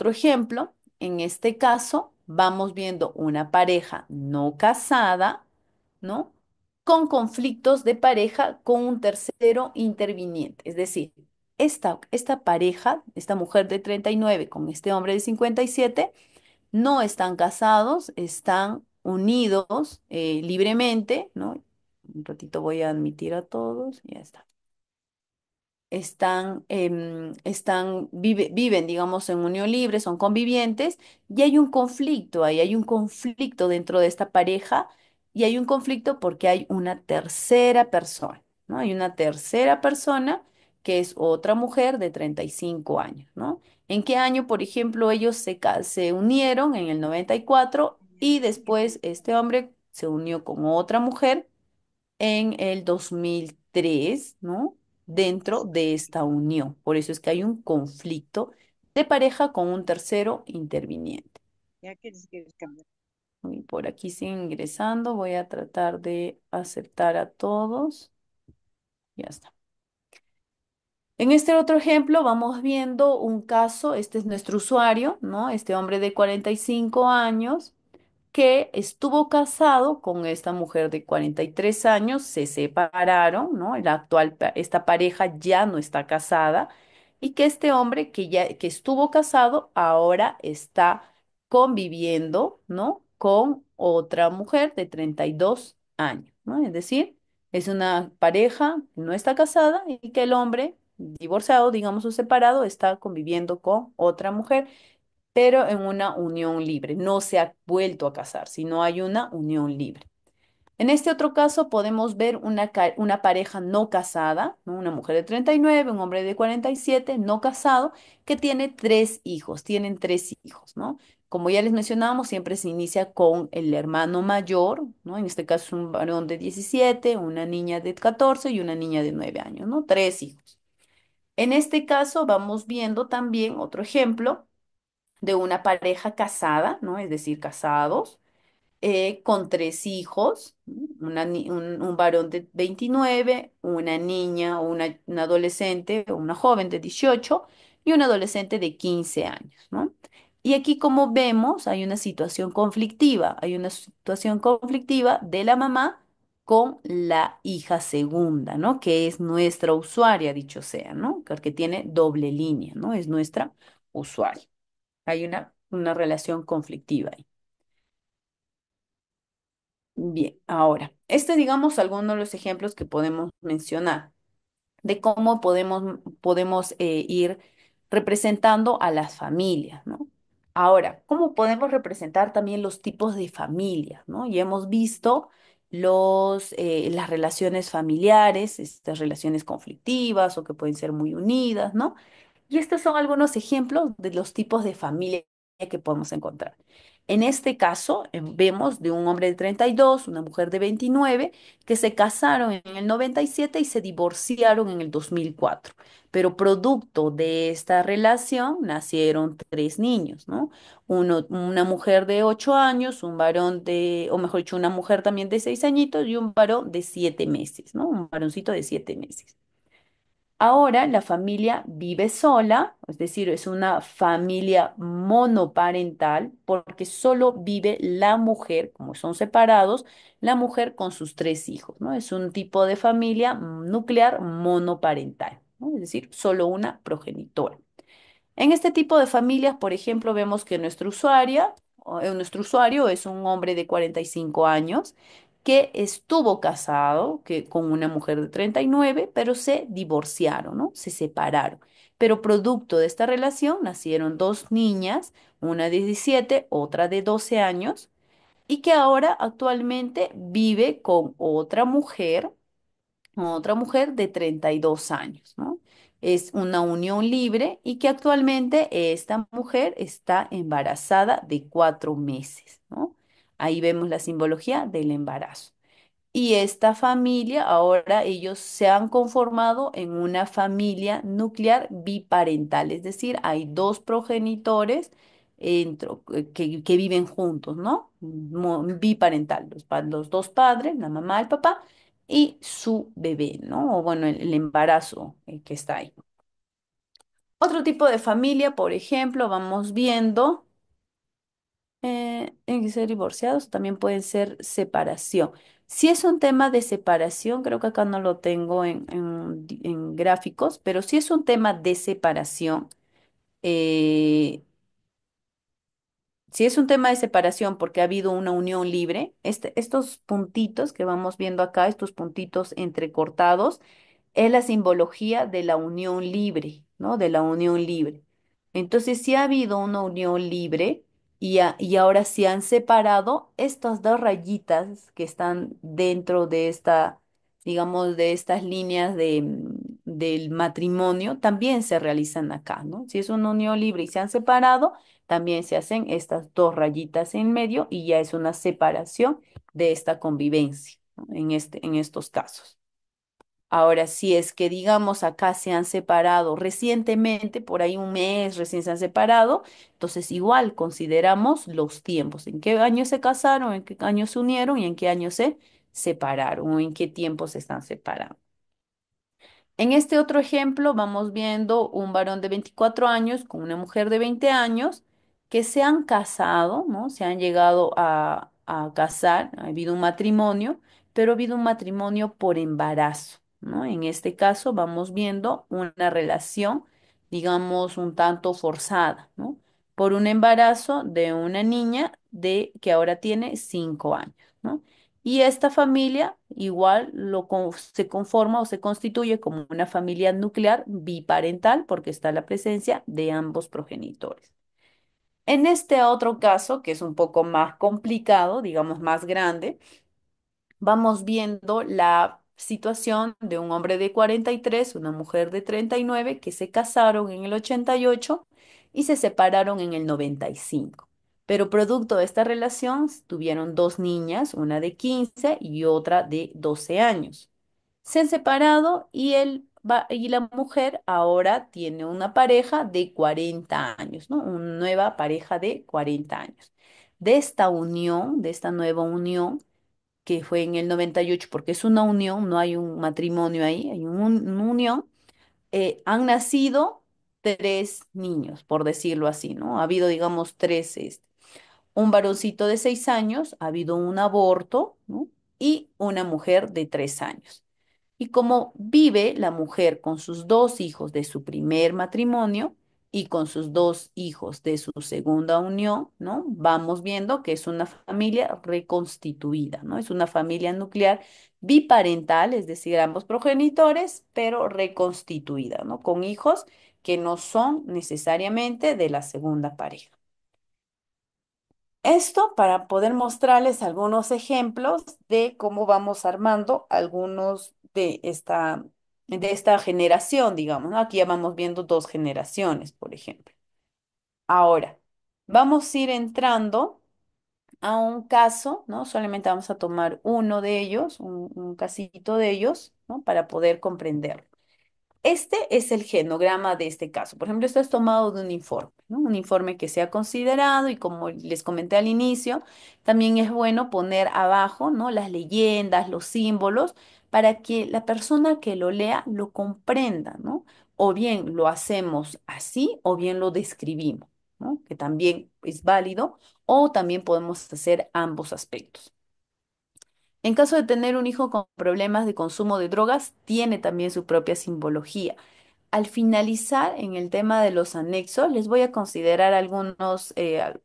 ejemplo. En este caso, vamos viendo una pareja no casada, ¿no? Con conflictos de pareja con un tercero interviniente. Es decir, esta pareja, esta mujer de 39 con este hombre de 57, no están casados, están unidos libremente, ¿no? Un ratito voy a admitir a todos y ya está viven, digamos, en unión libre, son convivientes, y hay un conflicto ahí, hay un conflicto dentro de esta pareja, y hay un conflicto porque hay una tercera persona, ¿no? Hay una tercera persona que es otra mujer de 35 años, ¿no? ¿En qué año, por ejemplo, ellos se unieron en el 94 y después este hombre se unió con otra mujer en el 2003, ¿no? Dentro de esta unión. Por eso es que hay un conflicto de pareja con un tercero interviniente. Y por aquí siguen ingresando. Voy a tratar de aceptar a todos. Ya está. En este otro ejemplo vamos viendo un caso, este es nuestro usuario, ¿no? Este hombre de 45 años que estuvo casado con esta mujer de 43 años, se separaron, ¿no? Esta pareja ya no está casada y que este hombre que estuvo casado ahora está conviviendo, ¿no? Con otra mujer de 32 años, ¿no? Es decir, es una pareja que no está casada y que el hombre divorciado, digamos, o separado, está conviviendo con otra mujer pero en una unión libre. No se ha vuelto a casar, sino hay una unión libre. En este otro caso podemos ver una pareja no casada, ¿no? Una mujer de 39, un hombre de 47, no casado, que tiene 3 hijos, tienen 3 hijos, ¿no? Como ya les mencionábamos, siempre se inicia con el hermano mayor, ¿no? En este caso es un varón de 17, una niña de 14 y una niña de 9 años, ¿no? 3 hijos. En este caso vamos viendo también otro ejemplo de una pareja casada, ¿no? Es decir, casados, con 3 hijos, ¿no? Un varón de 29, una niña o una adolescente o una joven de 18 y un adolescente de 15 años, ¿no? Y aquí, como vemos, hay una situación conflictiva de la mamá con la hija segunda, ¿no? Que es nuestra usuaria, dicho sea, ¿no? Que tiene doble línea, ¿no? Es nuestra usuaria. Hay una relación conflictiva ahí. Bien, ahora, digamos, algunos de los ejemplos que podemos mencionar de cómo podemos ir representando a las familias, ¿no? Ahora, ¿cómo podemos representar también los tipos de familias, ¿no? Ya hemos visto las relaciones familiares, estas relaciones conflictivas o que pueden ser muy unidas, ¿no? Y estos son algunos ejemplos de los tipos de familia que podemos encontrar. En este caso, vemos de un hombre de 32, una mujer de 29, que se casaron en el 97 y se divorciaron en el 2004. Pero producto de esta relación nacieron 3 niños, ¿no? Una mujer de 8 años, un varón o mejor dicho, una mujer también de 6 añitos y un varón de 7 meses, ¿no? Un varoncito de 7 meses. Ahora la familia vive sola, es decir, es una familia monoparental porque solo vive la mujer, como son separados, la mujer con sus tres hijos, ¿no? Es un tipo de familia nuclear monoparental, ¿no? Es decir, solo una progenitora. En este tipo de familias, por ejemplo, vemos que nuestro usuario es un hombre de 45 años que estuvo casado con una mujer de 39, pero se divorciaron, ¿no? Se separaron. Pero producto de esta relación nacieron dos niñas, una de 17, otra de 12 años, y que ahora actualmente vive con otra mujer de 32 años, ¿no? Es una unión libre y que actualmente esta mujer está embarazada de 4 meses, ¿no? Ahí vemos la simbología del embarazo. Y esta familia, ahora ellos se han conformado en una familia nuclear biparental, es decir, hay dos progenitores que viven juntos, ¿no? Biparental, los dos padres, la mamá, el papá y su bebé, ¿no? O bueno, el embarazo que está ahí. Otro tipo de familia, por ejemplo, vamos viendo en que ser divorciados, también pueden ser separación. Si es un tema de separación, creo que acá no lo tengo en gráficos, pero si es un tema de separación, eh, si es un tema de separación porque ha habido una unión libre, estos puntitos que vamos viendo acá, estos puntitos entrecortados, es la simbología de la unión libre, ¿no? De la unión libre. Entonces, si ha habido una unión libre y ahora se han separado, estas dos rayitas que están dentro de esta, digamos, de estas líneas del matrimonio, también se realizan acá, ¿no? Si es una unión libre y se han separado, también se hacen estas dos rayitas en medio y ya es una separación de esta convivencia, ¿no? En estos casos. Ahora, si es que digamos acá se han separado recientemente, por ahí un mes recién se han separado, entonces igual consideramos los tiempos, en qué año se casaron, en qué año se unieron y en qué año se separaron o en qué tiempo se están separando. En este otro ejemplo vamos viendo un varón de 24 años con una mujer de 20 años que se han casado, ¿no? Se han llegado a casar, ha habido un matrimonio, pero ha habido un matrimonio por embarazo, ¿no? En este caso vamos viendo una relación, digamos, un tanto forzada, ¿no? Por un embarazo de una niña que ahora tiene 5 años, ¿no? Y esta familia igual se conforma o se constituye como una familia nuclear biparental porque está la presencia de ambos progenitores. En este otro caso, que es un poco más complicado, digamos más grande, vamos viendo la situación de un hombre de 43, una mujer de 39, que se casaron en el 88 y se separaron en el 95. Pero producto de esta relación tuvieron dos niñas, una de 15 y otra de 12 años. Se han separado y la mujer ahora tiene una pareja de 40 años, ¿no? Una nueva pareja de 40 años. De esta unión, de esta nueva unión, que fue en el 98 porque es una unión, no hay un matrimonio ahí, hay una unión, han nacido tres niños, por decirlo así, ¿no? Ha habido, digamos, tres, un varoncito de 6 años, ha habido un aborto, ¿no? Y una mujer de 3 años. Y como vive la mujer con sus dos hijos de su primer matrimonio y con sus dos hijos de su segunda unión, ¿no? Vamos viendo que es una familia reconstituida, ¿no? Es una familia nuclear biparental, es decir, ambos progenitores, pero reconstituida, ¿no? Con hijos que no son necesariamente de la segunda pareja. Esto para poder mostrarles algunos ejemplos de cómo vamos armando algunos de esta generación, digamos, ¿no? Aquí ya vamos viendo dos generaciones, por ejemplo. Ahora, vamos a ir entrando a un caso, ¿no? Solamente vamos a tomar uno de ellos, un casito de ellos, ¿no? Para poder comprenderlo. Este es el genograma de este caso. Por ejemplo, esto es tomado de un informe, ¿no? Un informe que se ha considerado y como les comenté al inicio, también es bueno poner abajo, ¿no? Las leyendas, los símbolos, para que la persona que lo lea lo comprenda, ¿no? O bien lo hacemos así o bien lo describimos, ¿no? Que también es válido, o también podemos hacer ambos aspectos. En caso de tener un hijo con problemas de consumo de drogas, tiene también su propia simbología. Al finalizar en el tema de los anexos, les voy a considerar algunos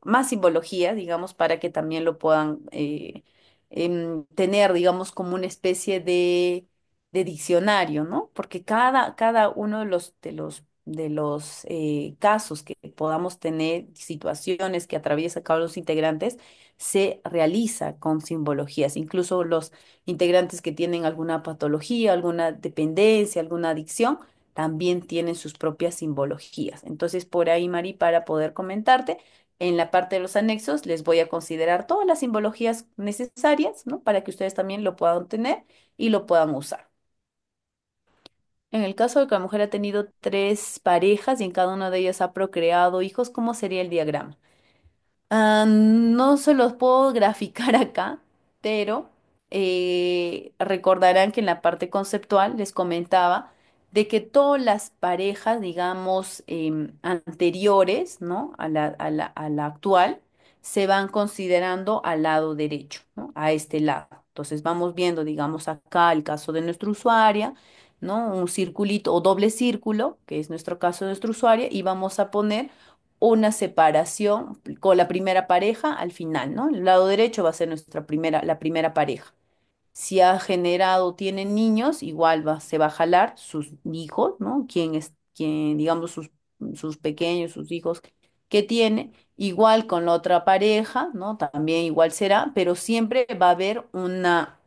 más simbologías, digamos, para que también lo puedan tener, digamos, como una especie de diccionario, ¿no? Porque cada uno de los casos que podamos tener, situaciones que atraviesa cada uno de los integrantes, se realiza con simbologías. Incluso los integrantes que tienen alguna patología, alguna dependencia, alguna adicción también tienen sus propias simbologías. Entonces, por ahí, Mari, para poder comentarte, en la parte de los anexos les voy a considerar todas las simbologías necesarias, ¿no? Para que ustedes también lo puedan tener y lo puedan usar. En el caso de que la mujer ha tenido tres parejas y en cada una de ellas ha procreado hijos, ¿cómo sería el diagrama? No se los puedo graficar acá, pero recordarán que en la parte conceptual les comentaba de que todas las parejas, digamos, anteriores, ¿no? A la actual, se van considerando al lado derecho, ¿no? A este lado. Entonces vamos viendo, digamos, acá el caso de nuestra usuaria, ¿no? Un circulito o doble círculo, que es nuestro caso de nuestra usuaria, y vamos a poner una separación con la primera pareja al final, ¿no? El lado derecho va a ser la primera pareja. Si ha generado, tiene niños, igual se va a jalar sus hijos, ¿no? Digamos, sus pequeños, sus hijos que tiene, igual con la otra pareja, ¿no? También igual será, pero siempre va a haber una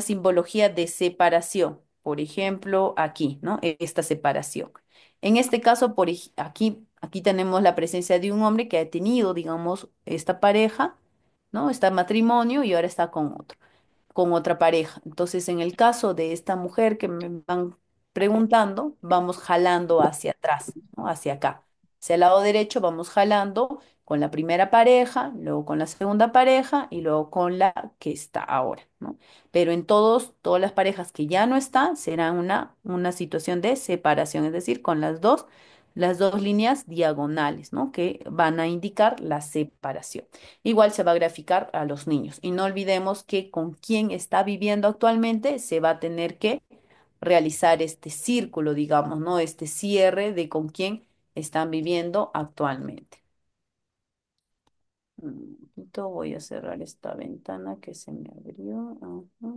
simbología de separación. Por ejemplo, aquí, ¿no? Esta separación. En este caso, aquí tenemos la presencia de un hombre que ha tenido, digamos, esta pareja, ¿no? Está en matrimonio y ahora está con otra pareja. Entonces, en el caso de esta mujer que me van preguntando, vamos jalando hacia atrás, ¿no? Hacia acá. Hacia el lado derecho vamos jalando con la primera pareja, luego con la segunda pareja y luego con la que está ahora, ¿no? Pero en todas las parejas que ya no están, será una situación de separación, es decir, con las dos líneas diagonales, ¿no? Que van a indicar la separación. Igual se va a graficar a los niños. Y no olvidemos que con quien está viviendo actualmente se va a tener que realizar este círculo, digamos, ¿no? Este cierre de con quién están viviendo actualmente. Un momentito, voy a cerrar esta ventana que se me abrió. Ajá.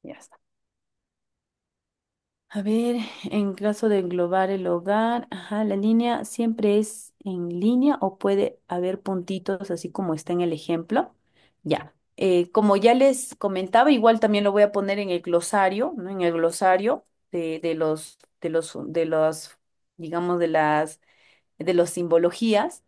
Ya está. A ver, en caso de englobar el hogar, ajá, la línea siempre es en línea o puede haber puntitos así como está en el ejemplo. Ya, como ya les comentaba, igual también lo voy a poner en el glosario, ¿no? En el glosario de los, digamos, de las simbologías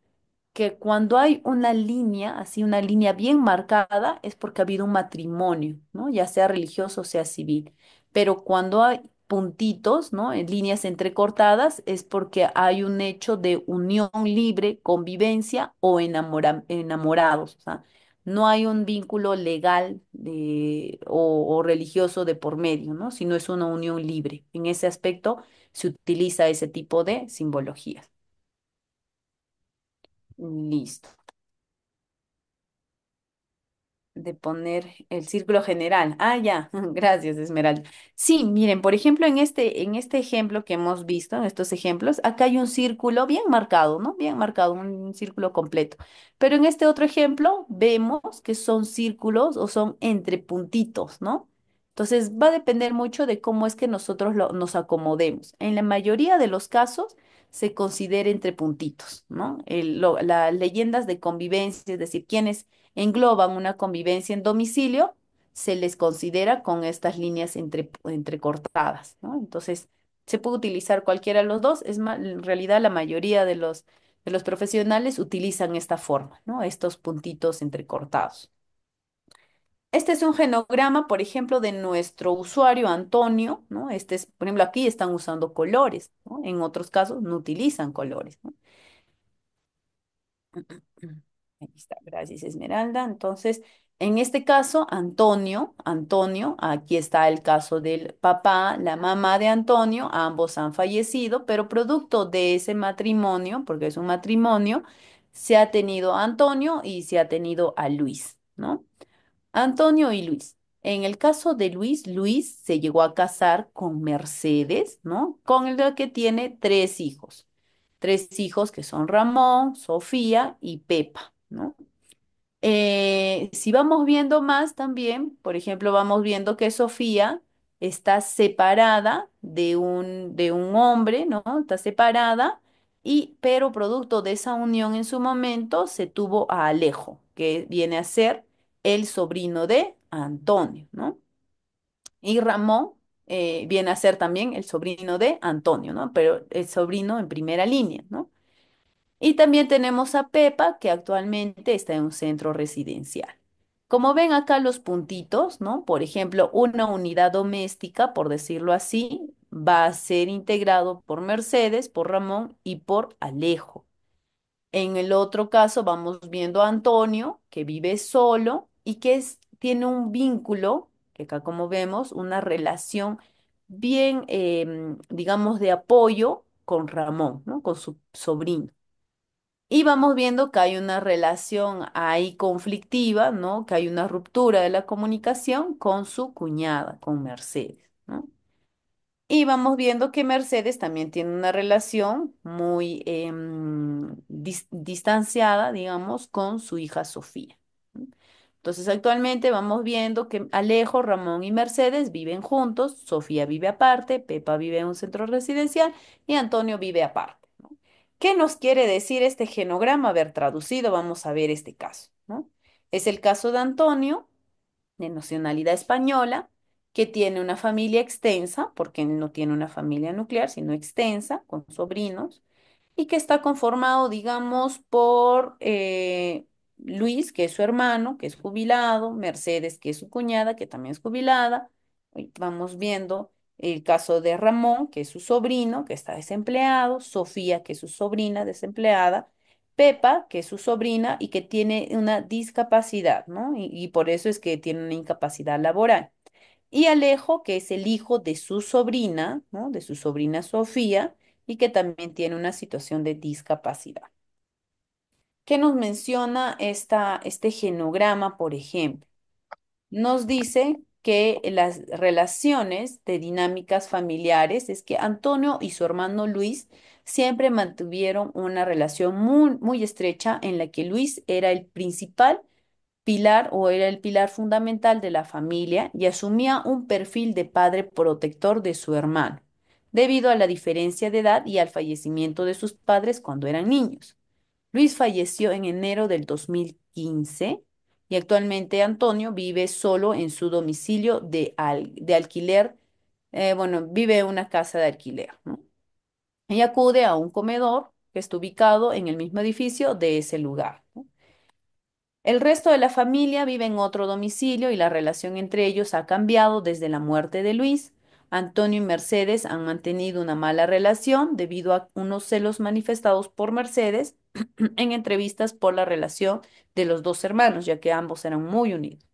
que cuando hay una línea, así una línea bien marcada, es porque ha habido un matrimonio, ¿no? Ya sea religioso o sea civil. Pero cuando hay puntitos, ¿no? En líneas entrecortadas, es porque hay un hecho de unión libre, convivencia o enamorados. O sea, no hay un vínculo legal o religioso de por medio, ¿no? Sino es una unión libre. En ese aspecto se utiliza ese tipo de simbologías. Listo. De poner el círculo general. Ah, ya, gracias, Esmeralda. Sí, miren, por ejemplo, en este ejemplo que hemos visto, en estos ejemplos, acá hay un círculo bien marcado, ¿no? Bien marcado, un círculo completo. Pero en este otro ejemplo vemos que son círculos o son entre puntitos, ¿no? Entonces va a depender mucho de cómo es que nosotros nos acomodemos. En la mayoría de los casos se considera entre puntitos, ¿no? Las leyendas de convivencia, es decir, quienes engloban una convivencia en domicilio, se les considera con estas líneas entrecortadas, ¿no? Entonces, se puede utilizar cualquiera de los dos. Es más, en realidad, la mayoría de los profesionales utilizan esta forma, ¿no? Estos puntitos entrecortados. Este es un genograma, por ejemplo, de nuestro usuario Antonio, ¿no? Por ejemplo, aquí están usando colores, ¿no? En otros casos no utilizan colores, ¿no? Ahí está, gracias Esmeralda. Entonces, En este caso, Antonio, aquí está el caso del papá, la mamá de Antonio, ambos han fallecido, pero producto de ese matrimonio, porque es un matrimonio, se ha tenido a Antonio y se ha tenido a Luis, ¿no? Antonio y Luis. En el caso de Luis, Luis se llegó a casar con Mercedes, ¿no? Con el que tiene tres hijos que son Ramón, Sofía y Pepa, ¿no? Si vamos viendo más también, por ejemplo, vamos viendo que Sofía está separada de un hombre, ¿no? Está separada, pero producto de esa unión en su momento se tuvo a Alejo, que viene a ser el sobrino de Antonio, ¿no? Y Ramón viene a ser también el sobrino de Antonio, ¿no? Pero el sobrino en primera línea, ¿no? Y también tenemos a Pepa, que actualmente está en un centro residencial. Como ven acá los puntitos, ¿no? Por ejemplo, una unidad doméstica, por decirlo así, va a ser integrado por Mercedes, por Ramón y por Alejo. En el otro caso vamos viendo a Antonio, que vive solo y tiene un vínculo, que acá como vemos, una relación bien, digamos, de apoyo con Ramón, ¿no? Con su sobrino. Y vamos viendo que hay una relación ahí conflictiva, ¿no? Que hay una ruptura de la comunicación con su cuñada, con Mercedes, ¿no? Y vamos viendo que Mercedes también tiene una relación muy distanciada, digamos, con su hija Sofía, ¿no? Entonces, actualmente vamos viendo que Alejo, Ramón y Mercedes viven juntos, Sofía vive aparte, Pepa vive en un centro residencial y Antonio vive aparte, ¿no? ¿Qué nos quiere decir este genograma? A ver, traducido, vamos a ver este caso, ¿no? Es el caso de Antonio, de nacionalidad española, que tiene una familia extensa, porque no tiene una familia nuclear, sino extensa, con sobrinos, y que está conformado, digamos, por Luis, que es su hermano, que es jubilado, Mercedes, que es su cuñada, que también es jubilada. Y vamos viendo el caso de Ramón, que es su sobrino, que está desempleado, Sofía, que es su sobrina desempleada, Pepa, que es su sobrina y que tiene una discapacidad, ¿no? Y por eso es que tiene una incapacidad laboral. Y Alejo, que es el hijo de su sobrina, ¿no? De su sobrina Sofía, y que también tiene una situación de discapacidad. ¿Qué nos menciona este genograma, por ejemplo? Nos dice que las relaciones de dinámicas familiares es que Antonio y su hermano Luis siempre mantuvieron una relación muy, muy estrecha en la que Luis era el principal pilar o era el pilar fundamental de la familia y asumía un perfil de padre protector de su hermano, debido a la diferencia de edad y al fallecimiento de sus padres cuando eran niños. Luis falleció en enero del 2015 y actualmente Antonio vive solo en su domicilio de alquiler, bueno, vive en una casa de alquiler, ¿no? Y acude a un comedor que está ubicado en el mismo edificio de ese lugar, ¿no? El resto de la familia vive en otro domicilio y la relación entre ellos ha cambiado desde la muerte de Luis. Antonio y Mercedes han mantenido una mala relación debido a unos celos manifestados por Mercedes en entrevistas por la relación de los dos hermanos, ya que ambos eran muy unidos.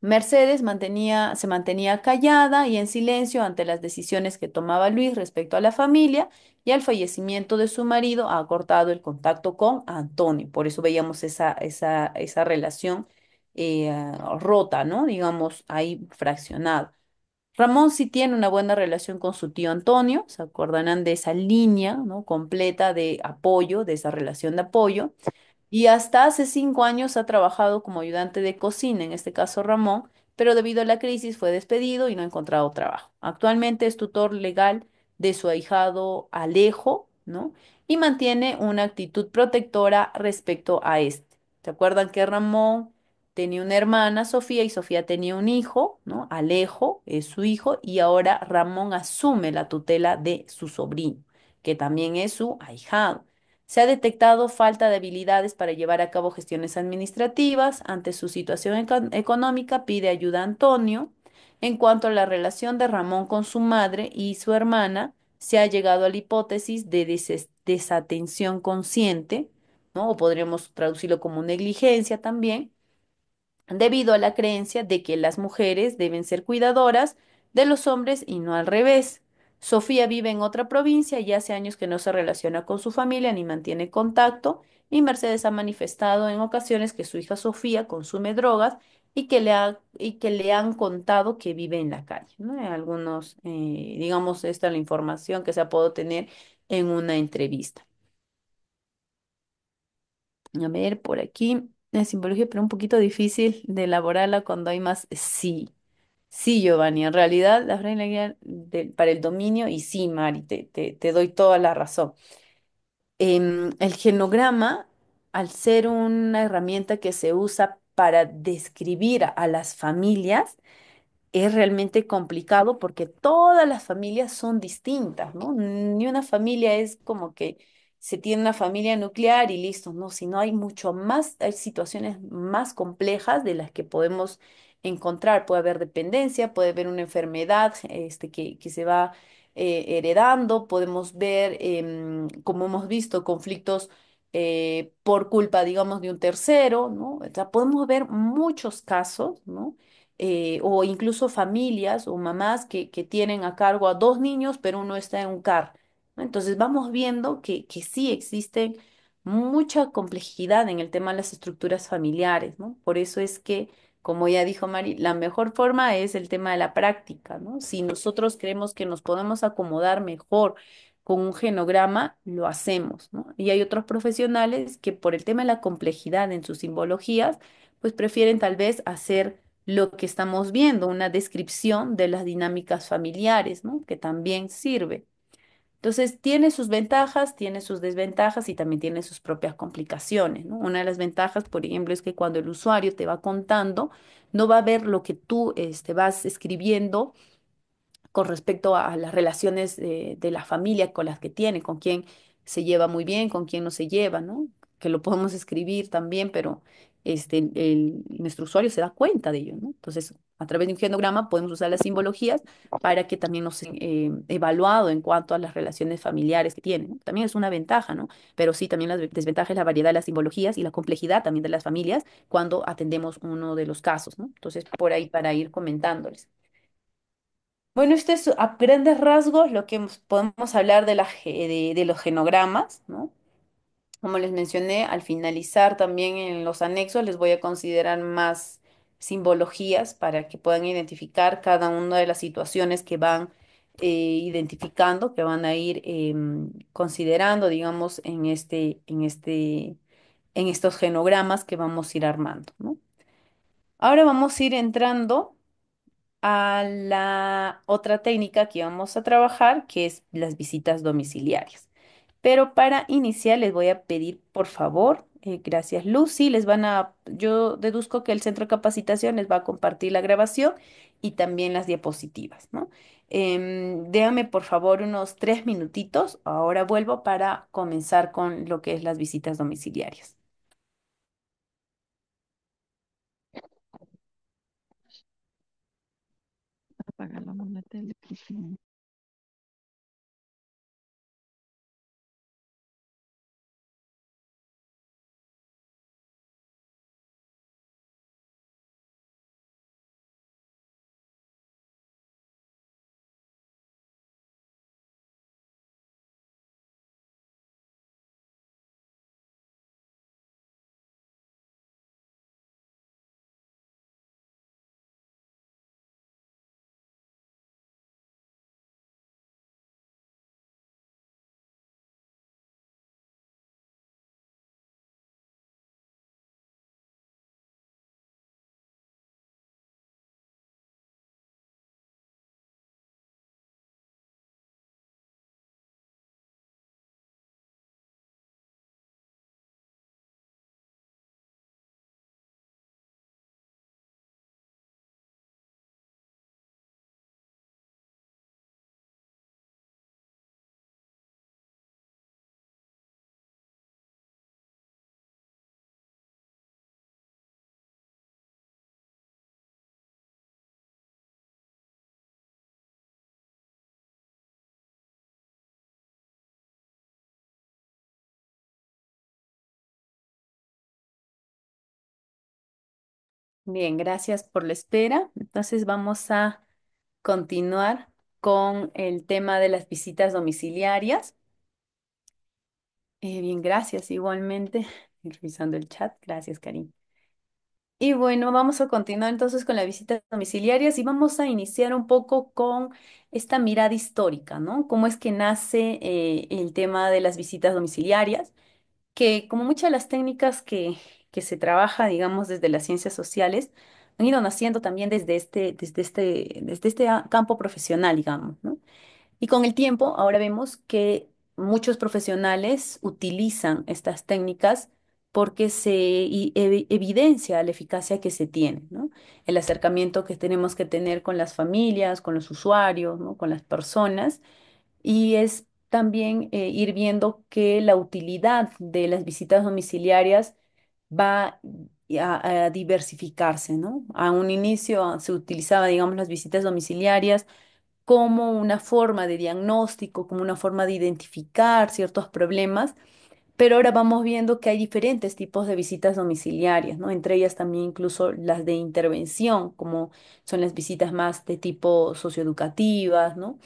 Mercedes se mantenía callada y en silencio ante las decisiones que tomaba Luis respecto a la familia y al fallecimiento de su marido ha cortado el contacto con Antonio. Por eso veíamos esa relación rota, ¿no? Digamos, ahí fraccionada. Ramón sí tiene una buena relación con su tío Antonio, se acordarán de esa línea, ¿no? Completa de apoyo, de esa relación de apoyo. Y hasta hace 5 años ha trabajado como ayudante de cocina, en este caso Ramón, pero debido a la crisis fue despedido y no ha encontrado trabajo. Actualmente es tutor legal de su ahijado Alejo, ¿no? Y mantiene una actitud protectora respecto a este. ¿Se acuerdan que Ramón tenía una hermana, Sofía, y Sofía tenía un hijo, ¿no? Alejo es su hijo, y ahora Ramón asume la tutela de su sobrino, que también es su ahijado. Se ha detectado falta de habilidades para llevar a cabo gestiones administrativas. Ante su situación económica, pide ayuda a Antonio. En cuanto a la relación de Ramón con su madre y su hermana, se ha llegado a la hipótesis de desatención consciente, ¿no? O podríamos traducirlo como negligencia también, debido a la creencia de que las mujeres deben ser cuidadoras de los hombres y no al revés. Sofía vive en otra provincia y hace años que no se relaciona con su familia ni mantiene contacto, y Mercedes ha manifestado en ocasiones que su hija Sofía consume drogas y que le han contado que vive en la calle, ¿no? Algunos, digamos, esta es la información que se ha podido tener en una entrevista. A ver, por aquí, la simbología, pero un poquito difícil de elaborarla cuando hay más sí. Sí, Giovanni, en realidad la reina guía para el dominio, y sí, Mari, te doy toda la razón. El genograma, al ser una herramienta que se usa para describir a las familias, es realmente complicado porque todas las familias son distintas, ¿no? Ni una familia es como que se tiene una familia nuclear y listo, ¿no? Sino hay mucho más, hay situaciones más complejas de las que podemos encontrar. Puede haber dependencia, puede haber una enfermedad que se va heredando, podemos ver, como hemos visto, conflictos por culpa, digamos, de un tercero, ¿no? O sea, podemos ver muchos casos, ¿no? O incluso familias o mamás que tienen a cargo a dos niños, pero uno está en un CAR, ¿no? Entonces vamos viendo que sí existe mucha complejidad en el tema de las estructuras familiares, ¿no? Por eso es que, como ya dijo Mari, la mejor forma es el tema de la práctica, ¿no? Si nosotros creemos que nos podemos acomodar mejor con un genograma, lo hacemos, ¿no? Y hay otros profesionales que por el tema de la complejidad en sus simbologías, pues prefieren tal vez hacer lo que estamos viendo, una descripción de las dinámicas familiares, ¿no? Que también sirve. Entonces, tiene sus ventajas, tiene sus desventajas y también tiene sus propias complicaciones, ¿no? Una de las ventajas, por ejemplo, es que cuando el usuario te va contando, no va a ver lo que tú vas escribiendo con respecto a las relaciones de la familia con las que tiene, con quién se lleva muy bien, con quién no se lleva, ¿no? Que lo podemos escribir también, pero nuestro usuario se da cuenta de ello, ¿no? Entonces, a través de un genograma podemos usar las simbologías para que también nos evaluado en cuanto a las relaciones familiares que tiene, ¿no? También es una ventaja, ¿no? Pero sí, también la desventaja es la variedad de las simbologías y la complejidad también de las familias cuando atendemos uno de los casos, ¿no? Entonces, por ahí para ir comentándoles. Bueno, esto es a grandes rasgos lo que podemos hablar de, de los genogramas, ¿no? Como les mencioné, al finalizar también en los anexos les voy a considerar más simbologías para que puedan identificar cada una de las situaciones que van identificando, que van a ir considerando, digamos, en estos genogramas que vamos a ir armando, ¿no? Ahora vamos a ir entrando a la otra técnica que vamos a trabajar, que es las visitas domiciliarias. Pero para iniciar les voy a pedir, por favor, gracias Lucy, yo deduzco que el centro de capacitación les va a compartir la grabación y también las diapositivas, ¿no? Déjame por favor unos 3 minutitos. Ahora vuelvo para comenzar con lo que es las visitas domiciliarias. Apaga la tele. Bien, gracias por la espera. Entonces vamos a continuar con el tema de las visitas domiciliarias. Bien, gracias igualmente. Revisando el chat. Gracias, Karim. Y bueno, vamos a continuar entonces con las visitas domiciliarias y vamos a iniciar un poco con esta mirada histórica, ¿no? ¿Cómo es que nace el tema de las visitas domiciliarias? Que como muchas de las técnicas que se trabaja, digamos, desde las ciencias sociales, han ido naciendo también desde este campo profesional, digamos, ¿no? Y con el tiempo, ahora vemos que muchos profesionales utilizan estas técnicas porque evidencia la eficacia que se tiene, ¿no? El acercamiento que tenemos que tener con las familias, con los usuarios, ¿no? Con las personas y es también ir viendo que la utilidad de las visitas domiciliarias va a diversificarse, ¿no? A un inicio se utilizaba, digamos, las visitas domiciliarias como una forma de diagnóstico, como una forma de identificar ciertos problemas, pero ahora vamos viendo que hay diferentes tipos de visitas domiciliarias, ¿no? Entre ellas también incluso las de intervención, como son las visitas más de tipo socioeducativas, ¿no?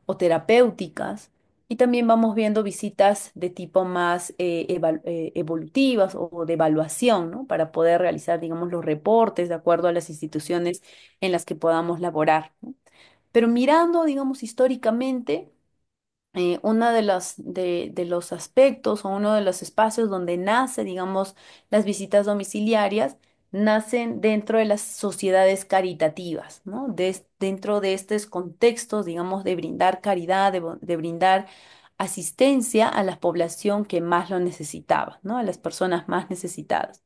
O terapéuticas. Y también vamos viendo visitas de tipo más evolutivas o de evaluación, ¿no? Para poder realizar, digamos, los reportes de acuerdo a las instituciones en las que podamos laborar, ¿no? Pero mirando, digamos, históricamente, uno de los aspectos o uno de los espacios donde nace, digamos, las visitas domiciliarias, nacen dentro de las sociedades caritativas, ¿no? Dentro de estos contextos, digamos, de brindar caridad, de brindar asistencia a la población que más lo necesitaba, ¿no? A las personas más necesitadas.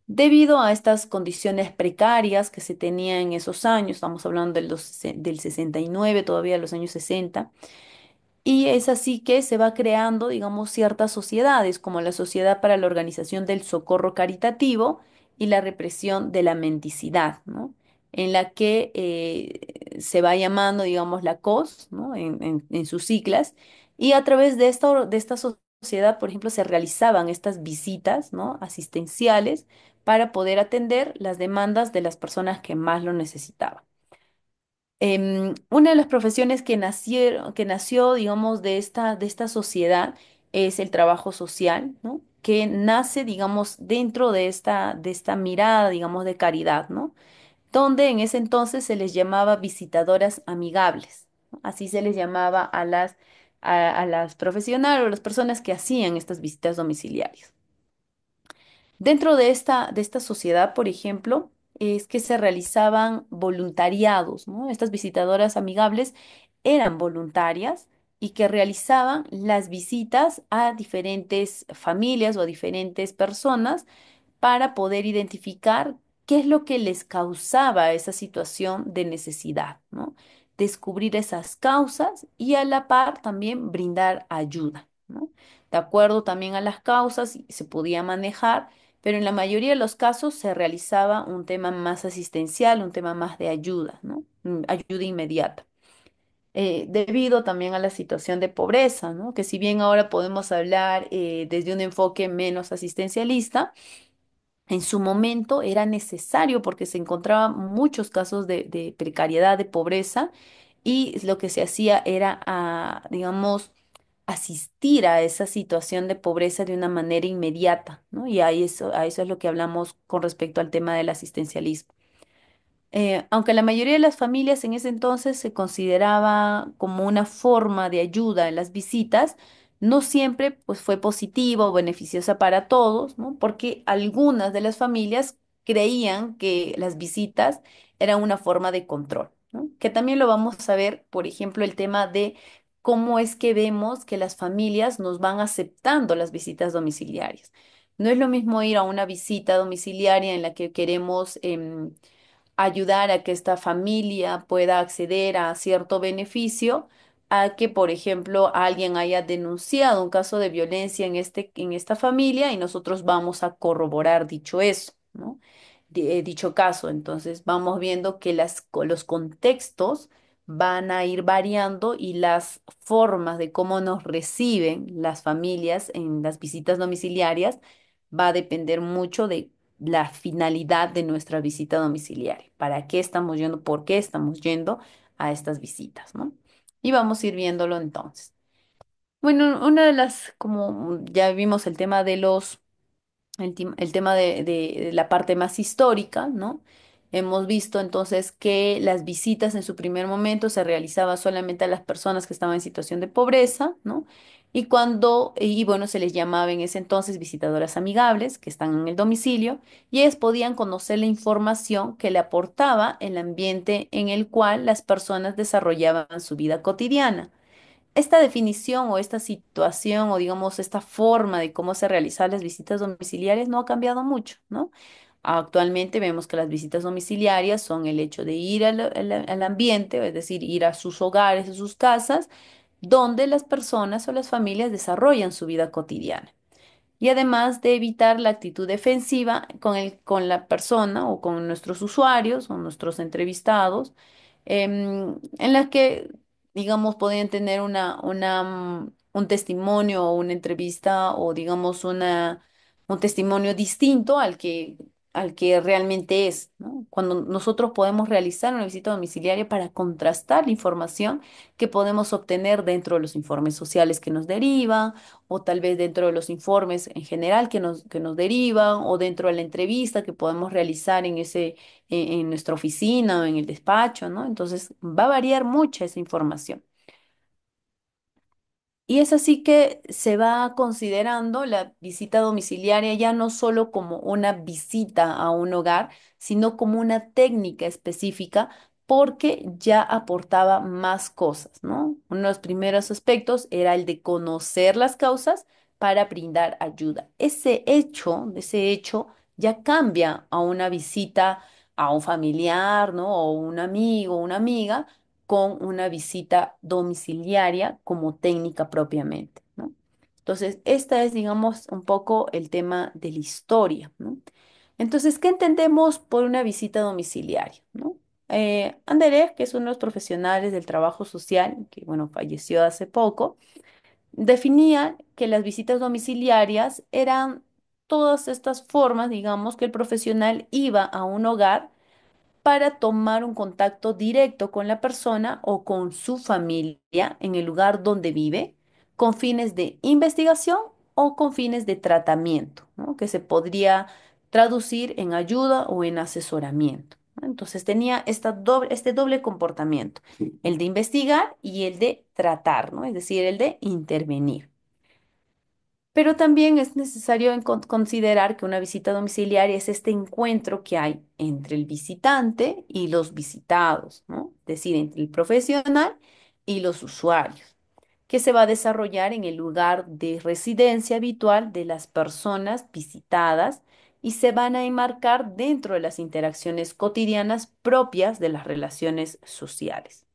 Debido a estas condiciones precarias que se tenían en esos años, estamos hablando del 69, todavía de los años 60, y es así que se va creando, digamos, ciertas sociedades, como la Sociedad para la Organización del Socorro Caritativo y la Represión de la Mendicidad, ¿no? En la que se va llamando, digamos, la COS, ¿no? En sus siglas, y a través de esta sociedad, por ejemplo, se realizaban estas visitas, ¿no? Asistenciales para poder atender las demandas de las personas que más lo necesitaban. Una de las profesiones que nació, digamos, de esta sociedad es el trabajo social, ¿no? Que nace, digamos, dentro de esta mirada, digamos, de caridad, ¿no? Donde en ese entonces se les llamaba visitadoras amigables, ¿no? Así se les llamaba a las profesionales o las personas que hacían estas visitas domiciliarias. Dentro de esta sociedad, por ejemplo, es que se realizaban voluntariados, ¿no? Estas visitadoras amigables eran voluntarias y que realizaban las visitas a diferentes familias o a diferentes personas para poder identificar qué es lo que les causaba esa situación de necesidad, ¿no? Descubrir esas causas y a la par también brindar ayuda, ¿no? De acuerdo también a las causas se podía manejar, pero en la mayoría de los casos se realizaba un tema más asistencial, un tema más de ayuda, ¿no? Ayuda inmediata. Debido también a la situación de pobreza, ¿no? Que si bien ahora podemos hablar desde un enfoque menos asistencialista, en su momento era necesario porque se encontraban muchos casos de precariedad, de pobreza, y lo que se hacía era, digamos, asistir a esa situación de pobreza de una manera inmediata, ¿no? Y a eso es lo que hablamos con respecto al tema del asistencialismo. Aunque la mayoría de las familias en ese entonces se consideraba como una forma de ayuda en las visitas, no siempre pues, fue positiva o beneficiosa para todos, ¿no? Porque algunas de las familias creían que las visitas eran una forma de control, ¿no? Que también lo vamos a ver, por ejemplo, el tema de cómo es que vemos que las familias nos van aceptando las visitas domiciliarias. No es lo mismo ir a una visita domiciliaria en la que queremos ayudar a que esta familia pueda acceder a cierto beneficio, a que, por ejemplo, alguien haya denunciado un caso de violencia en esta familia y nosotros vamos a corroborar dicho eso, ¿no? Dicho caso. Entonces, vamos viendo que los contextos van a ir variando y las formas de cómo nos reciben las familias en las visitas domiciliarias va a depender mucho la finalidad de nuestra visita domiciliaria. ¿Para qué estamos yendo? ¿Por qué estamos yendo a estas visitas, ¿no? Y vamos a ir viéndolo entonces. Bueno, una de las, como ya vimos el tema de el tema de la parte más histórica, ¿no? Hemos visto entonces que las visitas en su primer momento se realizaban solamente a las personas que estaban en situación de pobreza, ¿no? Y bueno, se les llamaba en ese entonces visitadoras amigables, que están en el domicilio, y ellas podían conocer la información que le aportaba el ambiente en el cual las personas desarrollaban su vida cotidiana. Esta definición o esta situación o digamos esta forma de cómo se realizan las visitas domiciliarias no ha cambiado mucho, ¿no? Actualmente vemos que las visitas domiciliarias son el hecho de ir al ambiente, es decir, ir a sus hogares, a sus casas, donde las personas o las familias desarrollan su vida cotidiana y además de evitar la actitud defensiva con la persona o con nuestros usuarios o nuestros entrevistados, en las que, digamos, podrían tener un testimonio o una entrevista o, digamos, un testimonio distinto al que realmente es, ¿no? Cuando nosotros podemos realizar una visita domiciliaria para contrastar la información que podemos obtener dentro de los informes sociales que nos derivan o tal vez dentro de los informes en general que nos derivan, o dentro de la entrevista que podemos realizar en nuestra oficina o en el despacho, ¿no? Entonces va a variar mucha esa información. Y es así que se va considerando la visita domiciliaria ya no solo como una visita a un hogar, sino como una técnica específica porque ya aportaba más cosas, ¿no? Uno de los primeros aspectos era el de conocer las causas para brindar ayuda. Ese hecho ya cambia a una visita a un familiar, ¿no? O un amigo, una amiga con una visita domiciliaria como técnica propiamente, ¿no? Entonces, esta es, digamos, un poco el tema de la historia, ¿no? Entonces, ¿qué entendemos por una visita domiciliaria, ¿no? Anderer, que es uno de los profesionales del trabajo social, que, bueno, falleció hace poco, definía que las visitas domiciliarias eran todas estas formas, digamos, que el profesional iba a un hogar para tomar un contacto directo con la persona o con su familia en el lugar donde vive, con fines de investigación o con fines de tratamiento, ¿no? Que se podría traducir en ayuda o en asesoramiento, ¿no? Entonces tenía este doble comportamiento, el de investigar y el de tratar, ¿no? Es decir, el de intervenir. Pero también es necesario considerar que una visita domiciliaria es este encuentro que hay entre el visitante y los visitados, ¿no? Es decir, entre el profesional y los usuarios, que se va a desarrollar en el lugar de residencia habitual de las personas visitadas y se van a enmarcar dentro de las interacciones cotidianas propias de las relaciones sociales.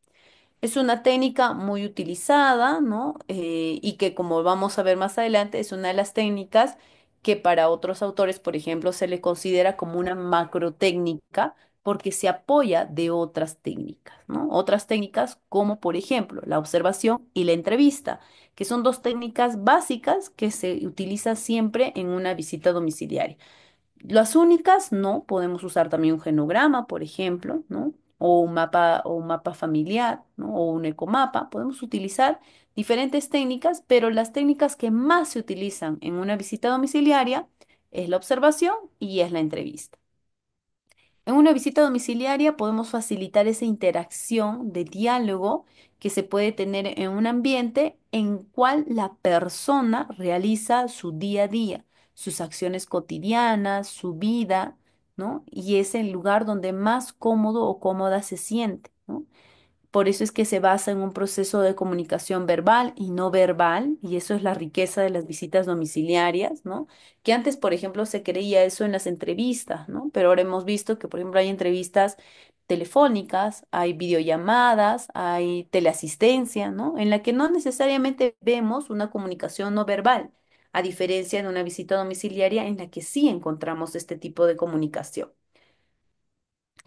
Es una técnica muy utilizada, ¿no? Y que como vamos a ver más adelante, es una de las técnicas que para otros autores, por ejemplo, se le considera como una macro técnica porque se apoya de otras técnicas, ¿no? Otras técnicas como, por ejemplo, la observación y la entrevista, que son dos técnicas básicas que se utilizan siempre en una visita domiciliaria. Las únicas, no, podemos usar también un genograma, por ejemplo, ¿no? O un mapa familiar, ¿no? O un ecomapa. Podemos utilizar diferentes técnicas, pero las técnicas que más se utilizan en una visita domiciliaria es la observación y es la entrevista. En una visita domiciliaria podemos facilitar esa interacción de diálogo que se puede tener en un ambiente en cual la persona realiza su día a día, sus acciones cotidianas, su vida, ¿no? Y es el lugar donde más cómodo o cómoda se siente, ¿no? Por eso es que se basa en un proceso de comunicación verbal y no verbal, y eso es la riqueza de las visitas domiciliarias, ¿no? Que antes, por ejemplo, se creía eso en las entrevistas, ¿no? Pero ahora hemos visto que, por ejemplo, hay entrevistas telefónicas, hay videollamadas, hay teleasistencia, ¿no? En la que no necesariamente vemos una comunicación no verbal, a diferencia de una visita domiciliaria en la que sí encontramos este tipo de comunicación.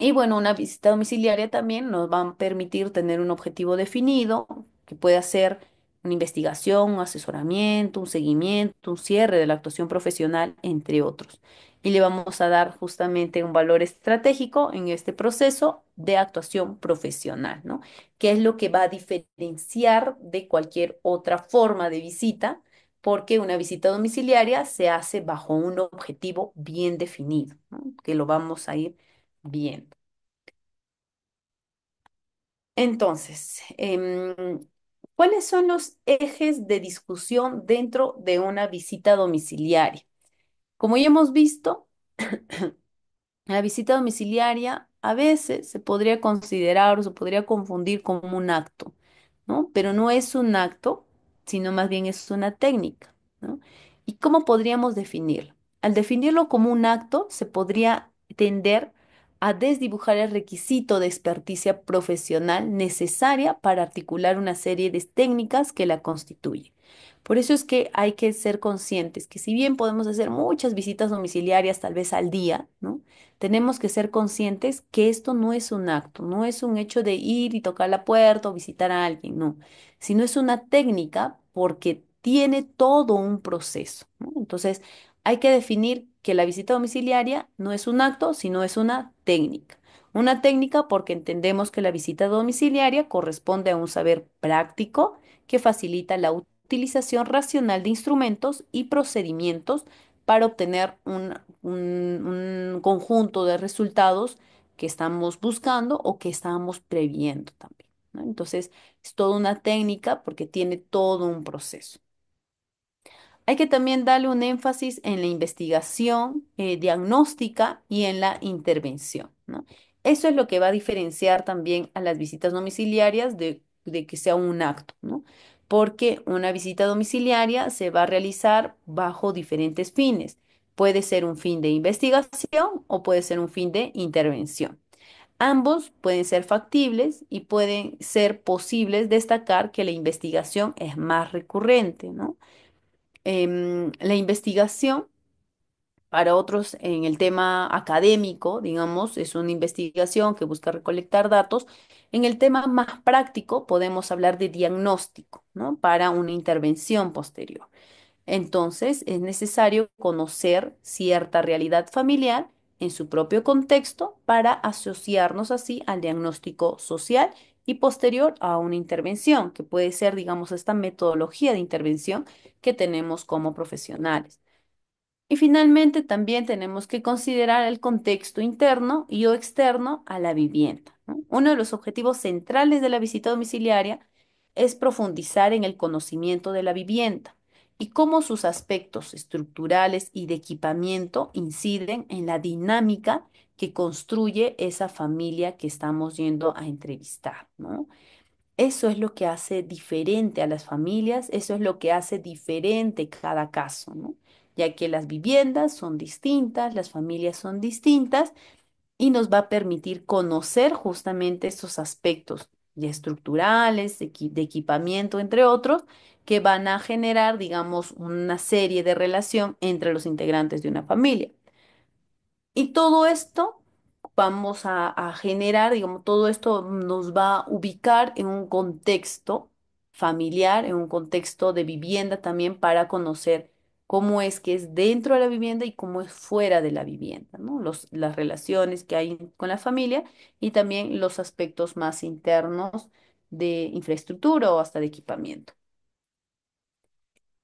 Y bueno, una visita domiciliaria también nos va a permitir tener un objetivo definido, que puede ser una investigación, un asesoramiento, un seguimiento, un cierre de la actuación profesional, entre otros. y le vamos a dar justamente un valor estratégico en este proceso de actuación profesional, ¿no? Que es lo que va a diferenciar de cualquier otra forma de visita, porque una visita domiciliaria se hace bajo un objetivo bien definido, ¿no? Que lo vamos a ir viendo. Entonces, ¿cuáles son los ejes de discusión dentro de una visita domiciliaria? Como ya hemos visto, la visita domiciliaria a veces se podría considerar o se podría confundir como un acto, ¿no? Pero no es un acto, sino más bien es una técnica, ¿no? ¿Y cómo podríamos definirlo? Al definirlo como un acto, se podría tender a desdibujar el requisito de experticia profesional necesaria para articular una serie de técnicas que la constituyen. Por eso es que hay que ser conscientes que si bien podemos hacer muchas visitas domiciliarias tal vez al día, ¿no? Tenemos que ser conscientes que esto no es un acto, no es un hecho de ir y tocar la puerta o visitar a alguien, no, sino es una técnica porque tiene todo un proceso, ¿no? Entonces, hay que definir que la visita domiciliaria no es un acto, sino es una técnica. Una técnica porque entendemos que la visita domiciliaria corresponde a un saber práctico que facilita la utilización racional de instrumentos y procedimientos para obtener un conjunto de resultados que estamos buscando o que estamos previendo también, ¿no? Entonces, es toda una técnica porque tiene todo un proceso. Hay que también darle un énfasis en la investigación diagnóstica y en la intervención, ¿no? Eso es lo que va a diferenciar también a las visitas domiciliarias de que sea un acto, ¿no? Porque una visita domiciliaria se va a realizar bajo diferentes fines. Puede ser un fin de investigación o puede ser un fin de intervención. Ambos pueden ser factibles y pueden ser posibles destacar que la investigación es más recurrente, ¿no? La investigación para otros en el tema académico, digamos, es una investigación que busca recolectar datos. En el tema más práctico podemos hablar de diagnóstico, ¿no? Para una intervención posterior. Entonces, es necesario conocer cierta realidad familiar en su propio contexto para asociarnos así al diagnóstico social y posterior a una intervención, que puede ser, digamos, esta metodología de intervención que tenemos como profesionales. Y finalmente también tenemos que considerar el contexto interno y o externo a la vivienda, ¿no? Uno de los objetivos centrales de la visita domiciliaria es profundizar en el conocimiento de la vivienda y cómo sus aspectos estructurales y de equipamiento inciden en la dinámica que construye esa familia que estamos yendo a entrevistar, ¿no? Eso es lo que hace diferente a las familias, eso es lo que hace diferente cada caso, ¿no? Ya que las viviendas son distintas, las familias son distintas y nos va a permitir conocer justamente estos aspectos ya estructurales, de equipamiento, entre otros, que van a generar, digamos, una serie de relación entre los integrantes de una familia. Y todo esto vamos a generar, digamos, todo esto nos va a ubicar en un contexto familiar, en un contexto de vivienda también para conocer cómo es que es dentro de la vivienda y cómo es fuera de la vivienda, ¿no? Las relaciones que hay con la familia y también los aspectos más internos de infraestructura o hasta de equipamiento.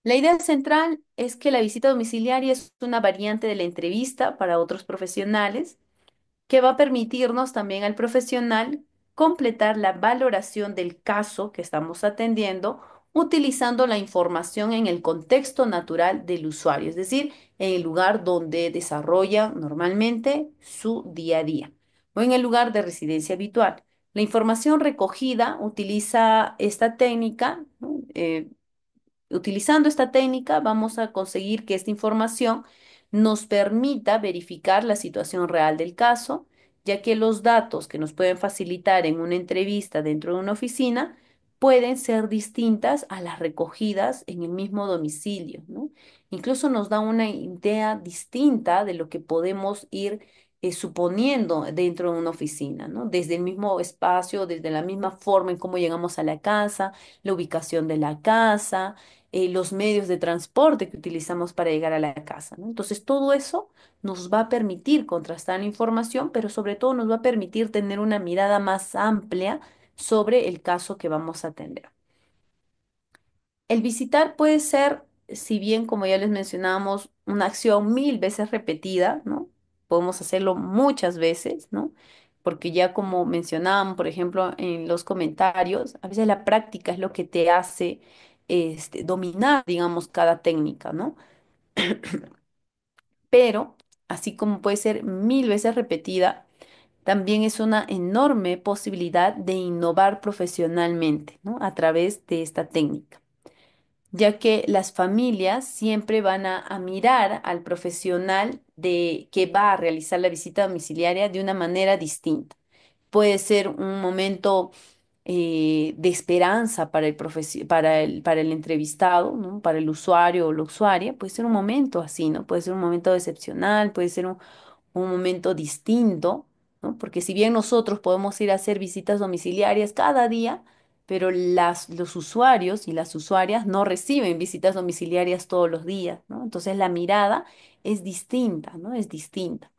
La idea central es que la visita domiciliaria es una variante de la entrevista para otros profesionales que va a permitirnos también al profesional completar la valoración del caso que estamos atendiendo utilizando la información en el contexto natural del usuario, es decir, en el lugar donde desarrolla normalmente su día a día o en el lugar de residencia habitual. La información recogida utiliza esta técnica, ¿no? Utilizando esta técnica, vamos a conseguir que esta información nos permita verificar la situación real del caso, ya que los datos que nos pueden facilitar en una entrevista dentro de una oficina pueden ser distintas a las recogidas en el mismo domicilio, ¿no? Incluso nos da una idea distinta de lo que podemos ir suponiendo dentro de una oficina, ¿no? Desde el mismo espacio, desde la misma forma en cómo llegamos a la casa, la ubicación de la casa los medios de transporte que utilizamos para llegar a la casa, ¿no? Entonces, todo eso nos va a permitir contrastar la información, pero sobre todo nos va a permitir tener una mirada más amplia sobre el caso que vamos a atender. El visitar puede ser, si bien como ya les mencionábamos, una acción mil veces repetida, ¿no? Podemos hacerlo muchas veces, ¿no? Porque ya como mencionábamos, por ejemplo, en los comentarios, a veces la práctica es lo que te hace dominar, digamos, cada técnica, ¿no? Pero, así como puede ser mil veces repetida, también es una enorme posibilidad de innovar profesionalmente, ¿no? A través de esta técnica, ya que las familias siempre van a mirar al profesional que va a realizar la visita domiciliaria de una manera distinta. Puede ser un momento de esperanza para para el entrevistado, ¿no? Para el usuario o la usuaria, puede ser un momento así, ¿no? Puede ser un momento excepcional, puede ser un momento distinto, ¿no? Porque si bien nosotros podemos ir a hacer visitas domiciliarias cada día, pero los usuarios y las usuarias no reciben visitas domiciliarias todos los días, ¿no? Entonces la mirada es distinta, ¿no? Es distinta.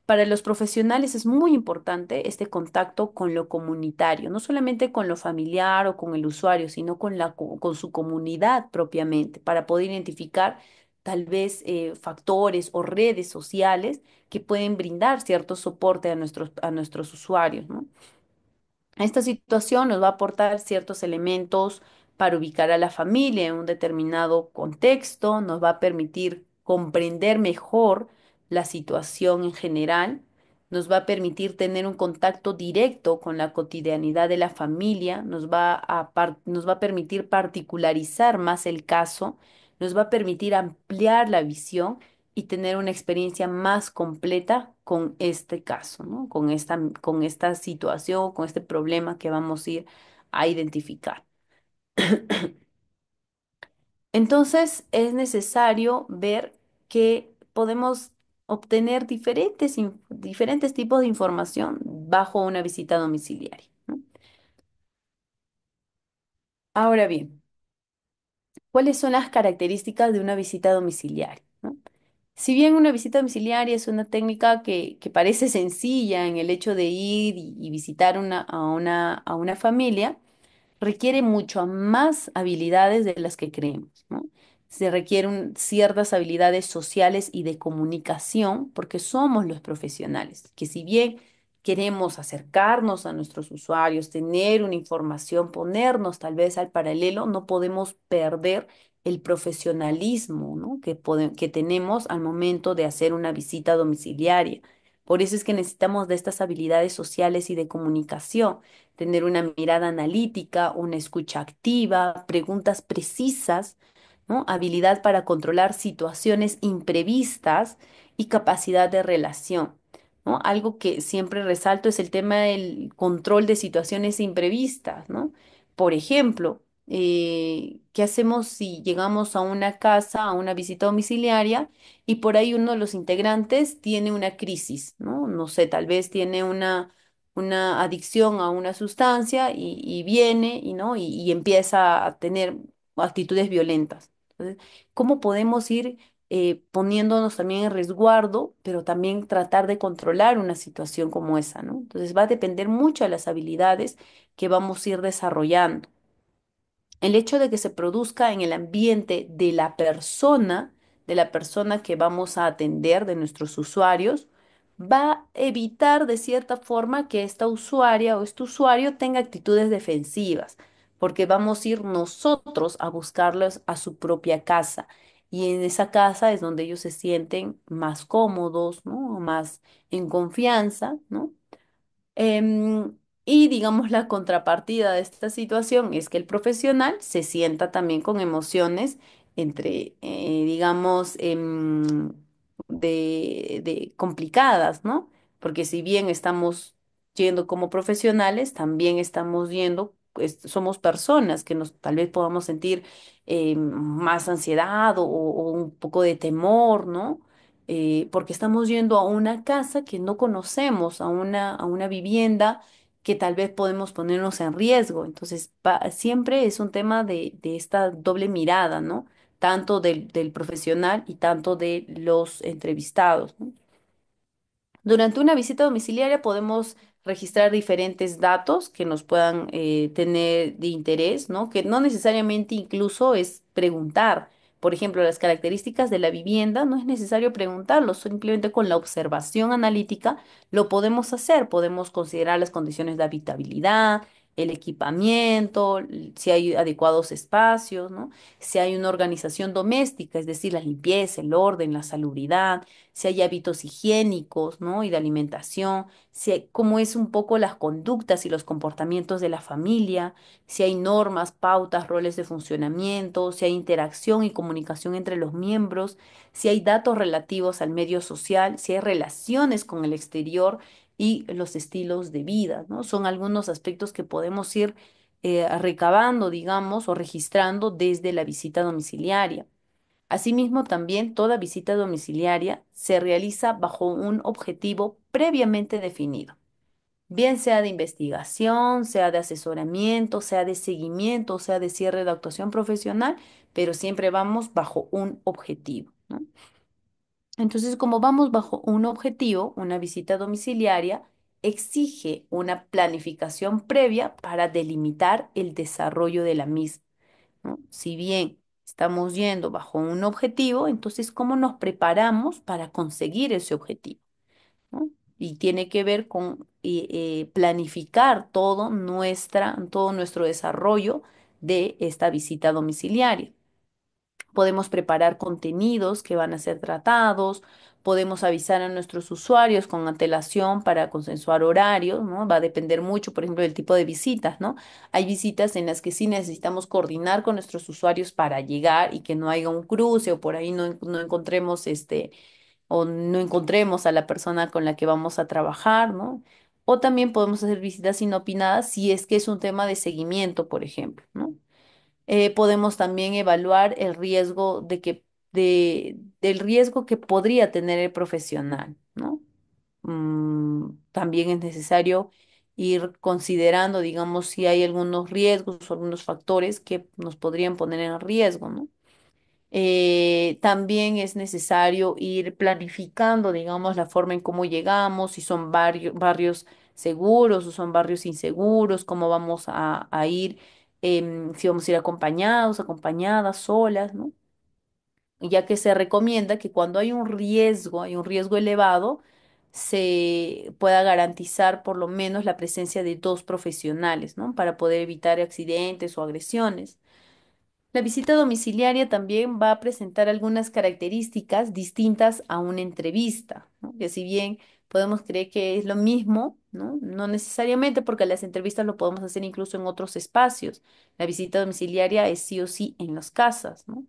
Para los profesionales es muy importante este contacto con lo comunitario, no solamente con lo familiar o con el usuario, sino con con su comunidad propiamente, para poder identificar tal vez factores o redes sociales que pueden brindar cierto soporte a a nuestros usuarios, ¿no? Esta situación nos va a aportar ciertos elementos para ubicar a la familia en un determinado contexto, nos va a permitir comprender mejor la situación en general, nos va a permitir tener un contacto directo con la cotidianidad de la familia, nos va a permitir particularizar más el caso, nos va a permitir ampliar la visión y tener una experiencia más completa con este caso, ¿no? Con esta situación, con este problema que vamos a ir a identificar. Entonces, es necesario ver que podemos obtener diferentes tipos de información bajo una visita domiciliaria, ¿no? Ahora bien, ¿cuáles son las características de una visita domiciliaria, ¿no? Si bien una visita domiciliaria es una técnica que parece sencilla en el hecho de ir y visitar a una familia, requiere mucho más habilidades de las que creemos, ¿no? Se requieren ciertas habilidades sociales y de comunicación porque somos los profesionales, que si bien queremos acercarnos a nuestros usuarios, tener una información, ponernos tal vez al paralelo, no podemos perder el profesionalismo, ¿no? Que tenemos al momento de hacer una visita domiciliaria. Por eso es que necesitamos de estas habilidades sociales y de comunicación, tener una mirada analítica, una escucha activa, preguntas precisas, ¿no? Habilidad para controlar situaciones imprevistas y capacidad de relación, ¿no? Algo que siempre resalto es el tema del control de situaciones imprevistas, ¿no? Por ejemplo, ¿qué hacemos si llegamos a una casa, a una visita domiciliaria y por ahí uno de los integrantes tiene una crisis, ¿no? No sé, tal vez tiene una adicción a una sustancia y viene y empieza a tener actitudes violentas. Entonces, ¿cómo podemos ir poniéndonos también en resguardo, pero también tratar de controlar una situación como esa, ¿no? Entonces va a depender mucho de las habilidades que vamos a ir desarrollando. El hecho de que se produzca en el ambiente de la persona que vamos a atender, de nuestros usuarios, va a evitar de cierta forma que esta usuaria o este usuario tenga actitudes defensivas, porque vamos a ir nosotros a buscarlos a su propia casa. Y en esa casa es donde ellos se sienten más cómodos, ¿no? Más en confianza, ¿no? Y digamos la contrapartida de esta situación es que el profesional se sienta también con emociones entre, digamos, de complicadas, ¿no? Porque si bien estamos yendo como profesionales, también estamos yendo, somos personas que nos tal vez podamos sentir más ansiedad o un poco de temor, ¿no? Porque estamos yendo a una casa que no conocemos, a una vivienda que tal vez podemos ponernos en riesgo. Entonces, siempre es un tema de esta doble mirada, ¿no? Tanto del profesional y tanto de los entrevistados, ¿no? Durante una visita domiciliaria podemos registrar diferentes datos que nos puedan tener de interés, ¿no? Que no necesariamente incluso es preguntar. Por ejemplo, las características de la vivienda no es necesario preguntarlo, simplemente con la observación analítica lo podemos hacer. Podemos considerar las condiciones de habitabilidad, el equipamiento, si hay adecuados espacios, ¿no? Si hay una organización doméstica, es decir, la limpieza, el orden, la salubridad, si hay hábitos higiénicos, ¿no? Y de alimentación, cómo es un poco las conductas y los comportamientos de la familia, si hay normas, pautas, roles de funcionamiento, si hay interacción y comunicación entre los miembros, si hay datos relativos al medio social, si hay relaciones con el exterior y los estilos de vida, ¿no? Son algunos aspectos que podemos ir recabando, digamos, o registrando desde la visita domiciliaria. Asimismo, también toda visita domiciliaria se realiza bajo un objetivo previamente definido, bien sea de investigación, sea de asesoramiento, sea de seguimiento, sea de cierre de actuación profesional, pero siempre vamos bajo un objetivo, ¿no? Entonces, como vamos bajo un objetivo, una visita domiciliaria exige una planificación previa para delimitar el desarrollo de la misma, ¿no? Si bien estamos yendo bajo un objetivo, entonces, ¿cómo nos preparamos para conseguir ese objetivo? ¿No? Y tiene que ver con planificar todo nuestro desarrollo de esta visita domiciliaria. Podemos preparar contenidos que van a ser tratados, podemos avisar a nuestros usuarios con antelación para consensuar horarios, ¿no? Va a depender mucho, por ejemplo, del tipo de visitas, ¿no? Hay visitas en las que sí necesitamos coordinar con nuestros usuarios para llegar y que no haya un cruce o por ahí no encontremos o no encontremos a la persona con la que vamos a trabajar, ¿no? O también podemos hacer visitas inopinadas si es que es un tema de seguimiento, por ejemplo, ¿no? Podemos también evaluar el riesgo del riesgo que podría tener el profesional, ¿no? También es necesario ir considerando, digamos, si hay algunos riesgos o algunos factores que nos podrían poner en riesgo, ¿no? También es necesario ir planificando, digamos, la forma en cómo llegamos, si son barrios seguros o son barrios inseguros, cómo vamos a ir, si vamos a ir acompañados, acompañadas, solas, ¿no? Ya que se recomienda que cuando hay un riesgo elevado, se pueda garantizar por lo menos la presencia de dos profesionales, ¿no? Para poder evitar accidentes o agresiones. La visita domiciliaria también va a presentar algunas características distintas a una entrevista, ¿no? Que si bien podemos creer que es lo mismo, ¿no? No necesariamente porque las entrevistas lo podemos hacer incluso en otros espacios. La visita domiciliaria es sí o sí en las casas, ¿no?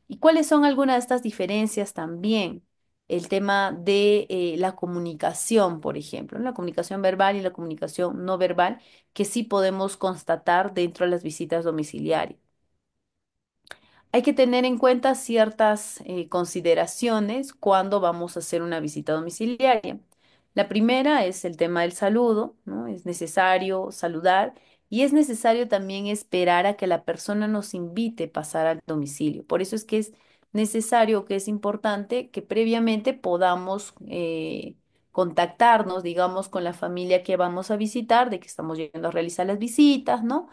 ¿Y cuáles son algunas de estas diferencias también? El tema de la comunicación, por ejemplo, ¿no? La comunicación verbal y la comunicación no verbal, que sí podemos constatar dentro de las visitas domiciliarias. Hay que tener en cuenta ciertas consideraciones cuando vamos a hacer una visita domiciliaria. La primera es el tema del saludo, ¿no? Es necesario saludar y es necesario también esperar a que la persona nos invite a pasar al domicilio. Por eso es que es necesario, que es importante que previamente podamos contactarnos, digamos, con la familia que vamos a visitar, de que estamos yendo a realizar las visitas, ¿no?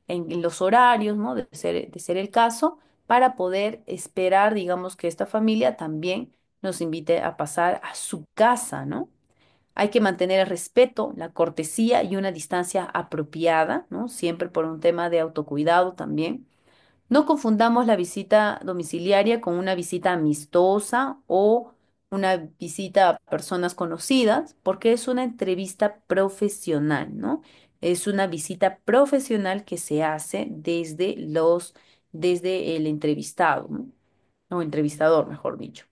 En los horarios, ¿no? De ser el caso para poder esperar, digamos, que esta familia también nos invite a pasar a su casa, ¿no? Hay que mantener el respeto, la cortesía y una distancia apropiada, ¿no? Siempre por un tema de autocuidado también. No confundamos la visita domiciliaria con una visita amistosa o una visita a personas conocidas, porque es una entrevista profesional, ¿no? Es una visita profesional que se hace desde el entrevistado, ¿no? O entrevistador, mejor dicho.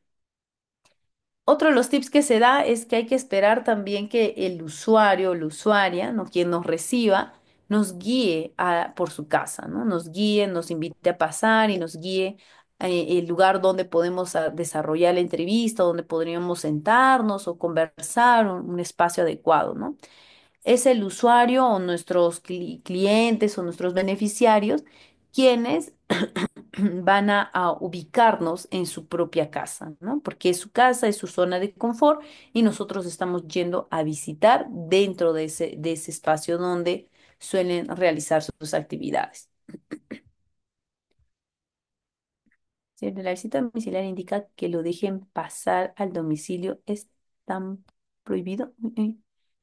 Otro de los tips que se da es que hay que esperar también que el usuario o la usuaria, ¿no? Quien nos reciba, nos guíe por su casa, ¿no? Nos guíe, nos invite a pasar y nos guíe el lugar donde podemos desarrollar la entrevista, donde podríamos sentarnos o conversar, un espacio adecuado, ¿no? es el usuario o nuestros clientes o nuestros beneficiarios quienes van a ubicarnos en su propia casa, ¿no? Porque es su casa, es su zona de confort y nosotros estamos yendo a visitar dentro de ese espacio donde suelen realizar sus actividades. Si el de la visita domiciliaria indica que lo dejen pasar al domicilio, ¿es tan prohibido?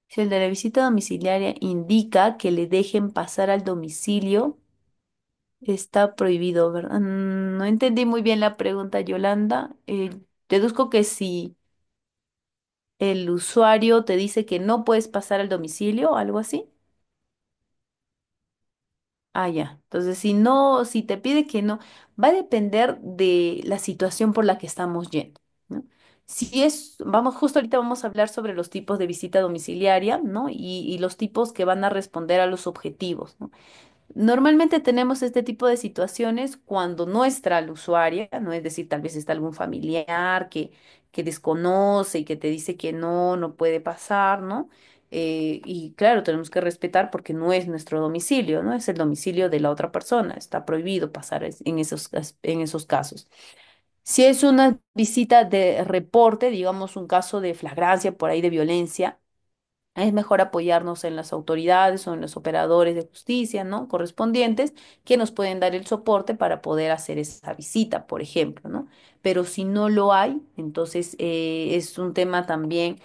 Si el de la visita domiciliaria indica que le dejen pasar al domicilio, está prohibido, ¿verdad? No entendí muy bien la pregunta, Yolanda. Deduzco que si el usuario te dice que no puedes pasar al domicilio, algo así. Ah, ya. Entonces, si no, si te pide que no, va a depender de la situación por la que estamos yendo, ¿no? Si es, vamos, justo ahorita vamos a hablar sobre los tipos de visita domiciliaria, ¿no? Y los tipos que van a responder a los objetivos, ¿no? Normalmente tenemos este tipo de situaciones cuando nuestra usuaria, ¿no? Es decir, tal vez está algún familiar que desconoce y que te dice que no puede pasar, ¿no? Y claro, tenemos que respetar porque no es nuestro domicilio, ¿no? Es el domicilio de la otra persona. Está prohibido pasar en esos casos. Si es una visita de reporte, digamos un caso de flagrancia por ahí de violencia, es mejor apoyarnos en las autoridades o en los operadores de justicia, ¿no? Correspondientes, que nos pueden dar el soporte para poder hacer esa visita, por ejemplo, ¿no? Pero si no lo hay, entonces es un tema también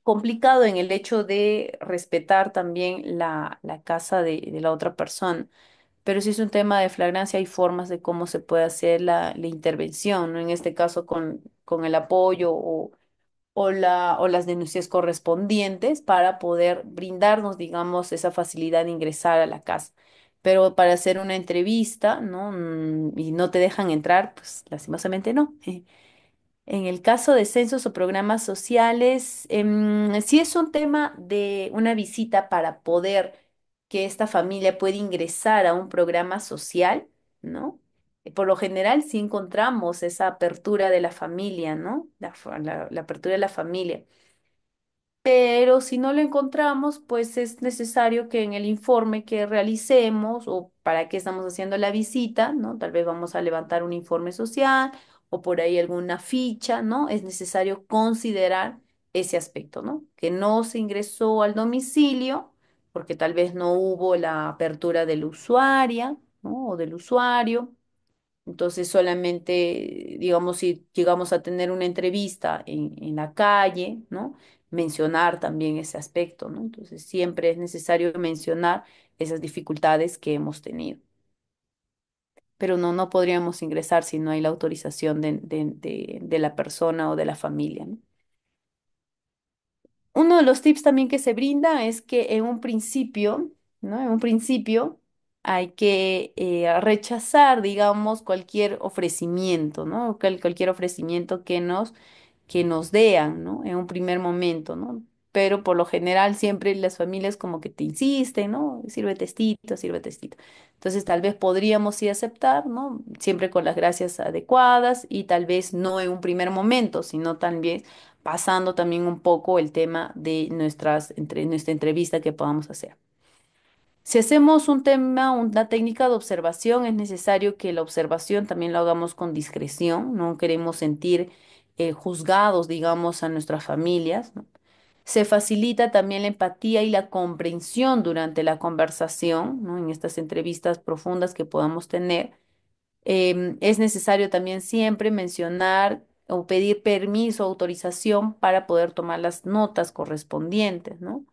complicado en el hecho de respetar también la casa de la otra persona. Pero si es un tema de flagrancia, hay formas de cómo se puede hacer la intervención, ¿no? En este caso con el apoyo o las denuncias correspondientes para poder brindarnos, digamos, esa facilidad de ingresar a la casa. Pero para hacer una entrevista, ¿no? Y no te dejan entrar, pues lastimosamente no. En el caso de censos o programas sociales, si es un tema de una visita para poder que esta familia pueda ingresar a un programa social, ¿no? Por lo general sí encontramos esa apertura de la familia, ¿no? La apertura de la familia. Pero si no lo encontramos, pues es necesario que en el informe que realicemos o para qué estamos haciendo la visita, ¿no? Tal vez vamos a levantar un informe social o por ahí alguna ficha, ¿no? Es necesario considerar ese aspecto, ¿no? Que no se ingresó al domicilio porque tal vez no hubo la apertura de la usuaria, ¿no? O del usuario. Entonces solamente, digamos, si llegamos a tener una entrevista en la calle, ¿no? Mencionar también ese aspecto, ¿no? Entonces siempre es necesario mencionar esas dificultades que hemos tenido. Pero no podríamos ingresar si no hay la autorización de la persona o de la familia, ¿no? Uno de los tips también que se brinda es que en un principio, ¿no? En un principio hay que rechazar, digamos, cualquier ofrecimiento, ¿no? Cualquier ofrecimiento que nos dean, ¿no? En un primer momento, ¿no? Pero por lo general siempre las familias como que te insisten, ¿no? Sirve testito, sirve testito. Entonces tal vez podríamos sí aceptar, ¿no? Siempre con las gracias adecuadas y tal vez no en un primer momento, sino también pasando también un poco el tema de nuestra entrevista que podamos hacer. Si hacemos un tema, una técnica de observación, es necesario que la observación también lo hagamos con discreción. No queremos sentir juzgados, digamos, a nuestras familias, ¿no? Se facilita también la empatía y la comprensión durante la conversación, ¿no? En estas entrevistas profundas que podamos tener. Es necesario también siempre mencionar o pedir permiso, autorización para poder tomar las notas correspondientes, ¿no?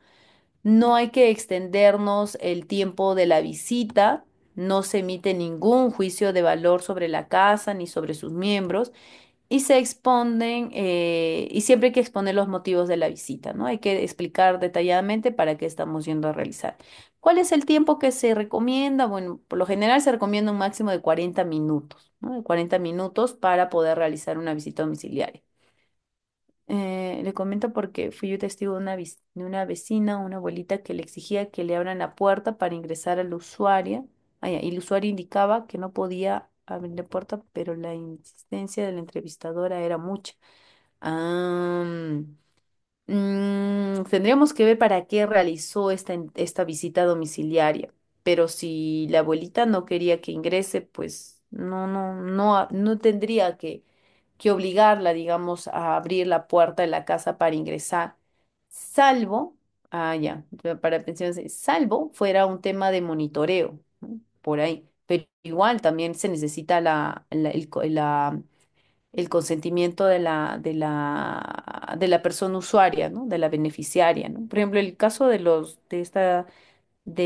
No hay que extendernos el tiempo de la visita, no se emite ningún juicio de valor sobre la casa ni sobre sus miembros y se exponen, y siempre hay que exponer los motivos de la visita, ¿no? Hay que explicar detalladamente para qué estamos yendo a realizar. ¿Cuál es el tiempo que se recomienda? Bueno, por lo general se recomienda un máximo de 40 minutos, ¿no? De 40 minutos para poder realizar una visita domiciliaria. Le comento porque fui yo testigo de una vecina, una abuelita que le exigía que le abran la puerta para ingresar a la usuaria. Ah, ya, y el usuario indicaba que no podía abrir la puerta, pero la insistencia de la entrevistadora era mucha. Ah, Tendríamos que ver para qué realizó esta visita domiciliaria, pero si la abuelita no quería que ingrese, pues no tendría que obligarla, digamos, a abrir la puerta de la casa para ingresar, salvo, ya, para pensiones, salvo fuera un tema de monitoreo, ¿no? Por ahí, pero igual también se necesita el consentimiento de la persona usuaria, ¿no? De la beneficiaria, ¿no? Por ejemplo, el caso de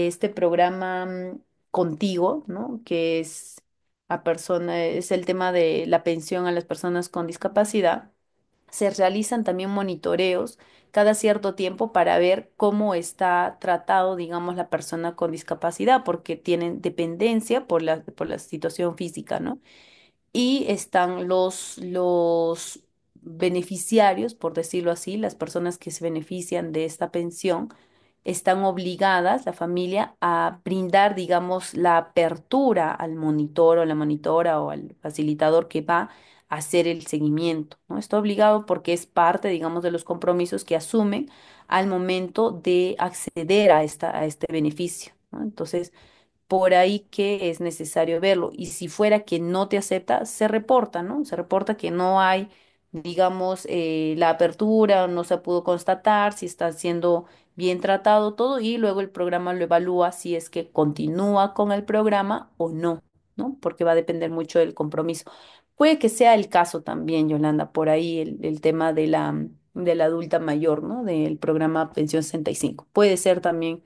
este programa Contigo, ¿no? Que es el tema de la pensión a las personas con discapacidad. Se realizan también monitoreos cada cierto tiempo para ver cómo está tratado, digamos, la persona con discapacidad, porque tienen dependencia por la situación física, ¿no? Y están los beneficiarios, por decirlo así, las personas que se benefician de esta pensión, están obligadas, la familia, a brindar, digamos, la apertura al monitor o la monitora o al facilitador que va a hacer el seguimiento, ¿no? Está obligado porque es parte, digamos, de los compromisos que asumen al momento de acceder a este beneficio, ¿no? Entonces, por ahí que es necesario verlo. Y si fuera que no te acepta, se reporta, ¿no? Se reporta que no hay, digamos, la apertura, no se pudo constatar si está siendo bien tratado todo y luego el programa lo evalúa si es que continúa con el programa o no, ¿no? Porque va a depender mucho del compromiso. Puede que sea el caso también, Yolanda, por ahí el tema de la adulta mayor, ¿no? Del programa Pensión 65. Puede ser también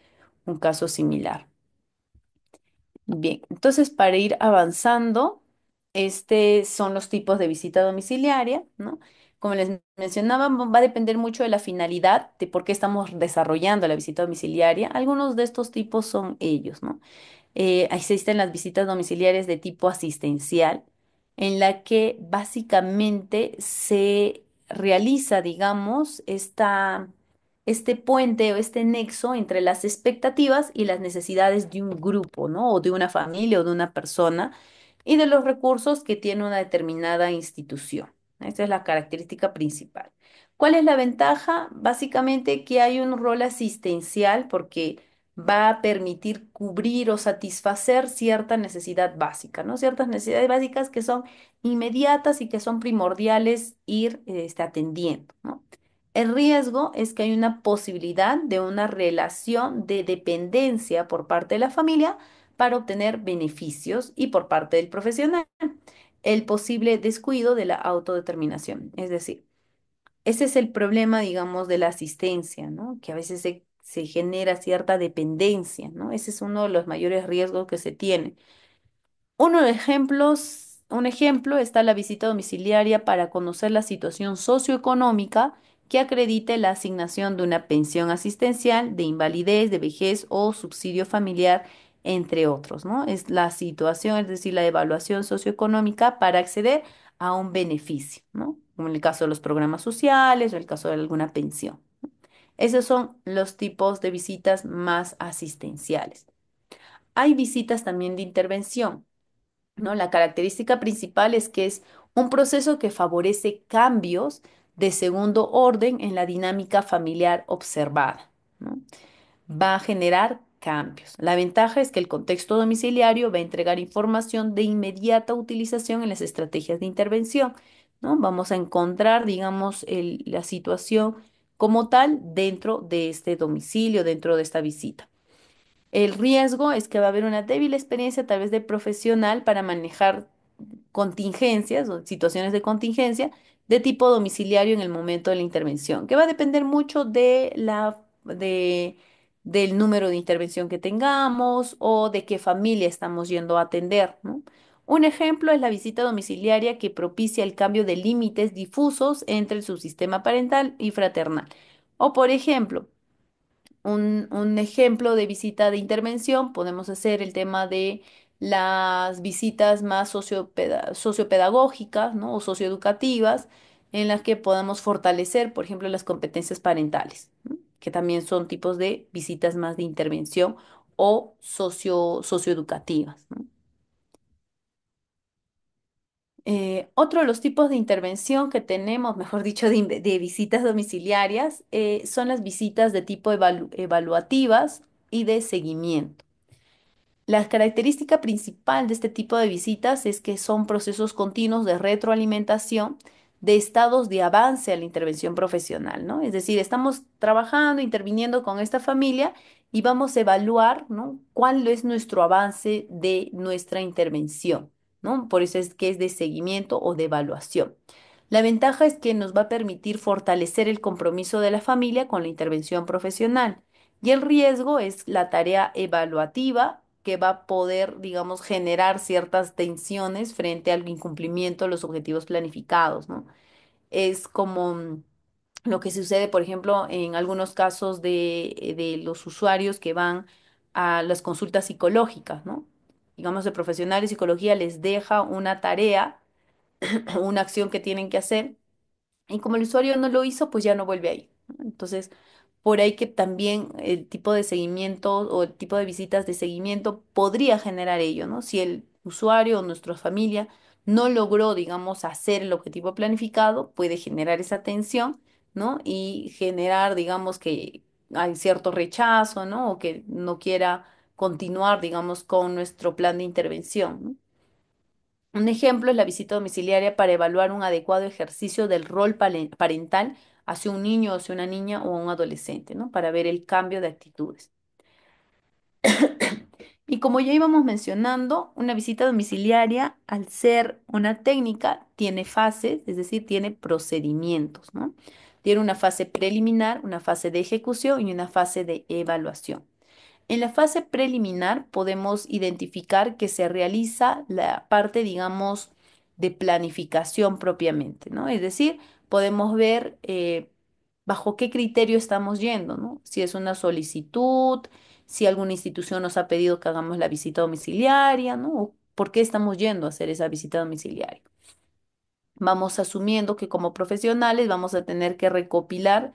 un caso similar. Bien, entonces para ir avanzando, son los tipos de visita domiciliaria, ¿no? Como les mencionaba, va a depender mucho de la finalidad, de por qué estamos desarrollando la visita domiciliaria. Algunos de estos tipos son ellos, ¿no? Existen las visitas domiciliares de tipo asistencial, en la que básicamente se realiza, digamos, este puente o este nexo entre las expectativas y las necesidades de un grupo, ¿no? O de una familia o de una persona y de los recursos que tiene una determinada institución. Esta es la característica principal. ¿Cuál es la ventaja? Básicamente que hay un rol asistencial porque va a permitir cubrir o satisfacer cierta necesidad básica, ¿no? Ciertas necesidades básicas que son inmediatas y que son primordiales ir atendiendo, ¿no? El riesgo es que hay una posibilidad de una relación de dependencia por parte de la familia para obtener beneficios y por parte del profesional. El posible descuido de la autodeterminación. Es decir, ese es el problema, digamos, de la asistencia, ¿no? Que a veces se genera cierta dependencia, ¿no? Ese es uno de los mayores riesgos que se tiene. Un ejemplo está la visita domiciliaria para conocer la situación socioeconómica que acredite la asignación de una pensión asistencial de invalidez, de vejez o subsidio familiar, entre otros, ¿no? Es la situación, es decir, la evaluación socioeconómica para acceder a un beneficio, ¿no? Como en el caso de los programas sociales o el caso de alguna pensión. Esos son los tipos de visitas más asistenciales. Hay visitas también de intervención, ¿no? La característica principal es que es un proceso que favorece cambios de segundo orden en la dinámica familiar observada, ¿no? Va a generar cambios. La ventaja es que el contexto domiciliario va a entregar información de inmediata utilización en las estrategias de intervención, ¿no? Vamos a encontrar, digamos, la situación como tal dentro de este domicilio, dentro de esta visita. El riesgo es que va a haber una débil experiencia tal vez de profesional para manejar contingencias o situaciones de contingencia de tipo domiciliario en el momento de la intervención, que va a depender mucho del número de intervención que tengamos o de qué familia estamos yendo a atender, ¿no? Un ejemplo es la visita domiciliaria que propicia el cambio de límites difusos entre el subsistema parental y fraternal. O, por ejemplo, un ejemplo de visita de intervención, podemos hacer el tema de las visitas más sociopedagógicas, ¿no? O socioeducativas, en las que podamos fortalecer, por ejemplo, las competencias parentales, ¿no? Que también son tipos de visitas más de intervención o socioeducativas, ¿no? Otro de los tipos de intervención que tenemos, mejor dicho, de visitas domiciliarias, son las visitas de tipo evaluativas y de seguimiento. La característica principal de este tipo de visitas es que son procesos continuos de retroalimentación de estados de avance a la intervención profesional, ¿no? Es decir, estamos trabajando, interviniendo con esta familia y vamos a evaluar, ¿no? ¿Cuál es nuestro avance de nuestra intervención, ¿no? Por eso es que es de seguimiento o de evaluación. La ventaja es que nos va a permitir fortalecer el compromiso de la familia con la intervención profesional. Y el riesgo es la tarea evaluativa que va a poder, digamos, generar ciertas tensiones frente al incumplimiento de los objetivos planificados, ¿no? Es como lo que sucede, por ejemplo, en algunos casos de los usuarios que van a las consultas psicológicas, ¿no? Digamos, el profesional de psicología les deja una tarea, una acción que tienen que hacer y como el usuario no lo hizo, pues ya no vuelve ahí, ¿no? Entonces, por ahí que también el tipo de seguimiento o el tipo de visitas de seguimiento podría generar ello, ¿no? Si el usuario o nuestra familia no logró, digamos, hacer el objetivo planificado, puede generar esa tensión, ¿no? Y generar, digamos, que hay cierto rechazo, ¿no? O que no quiera continuar, digamos, con nuestro plan de intervención, ¿no? Un ejemplo es la visita domiciliaria para evaluar un adecuado ejercicio del rol parental hacia un niño, hacia una niña o un adolescente, ¿no? Para ver el cambio de actitudes. Y como ya íbamos mencionando, una visita domiciliaria, al ser una técnica, tiene fases, es decir, tiene procedimientos, ¿no? Tiene una fase preliminar, una fase de ejecución y una fase de evaluación. En la fase preliminar podemos identificar que se realiza la parte, digamos, de planificación propiamente, ¿no? Es decir, podemos ver bajo qué criterio estamos yendo, ¿no? Si es una solicitud, si alguna institución nos ha pedido que hagamos la visita domiciliaria, ¿no? O por qué estamos yendo a hacer esa visita domiciliaria. Vamos asumiendo que como profesionales vamos a tener que recopilar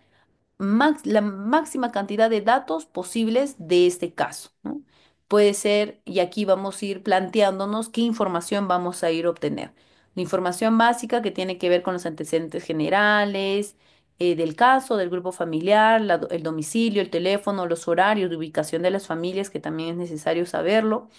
la máxima cantidad de datos posibles de este caso, ¿no? Puede ser, y aquí vamos a ir planteándonos qué información vamos a ir a obtener. La información básica que tiene que ver con los antecedentes generales, del caso, del grupo familiar, el domicilio, el teléfono, los horarios de ubicación de las familias, que también es necesario saberlo.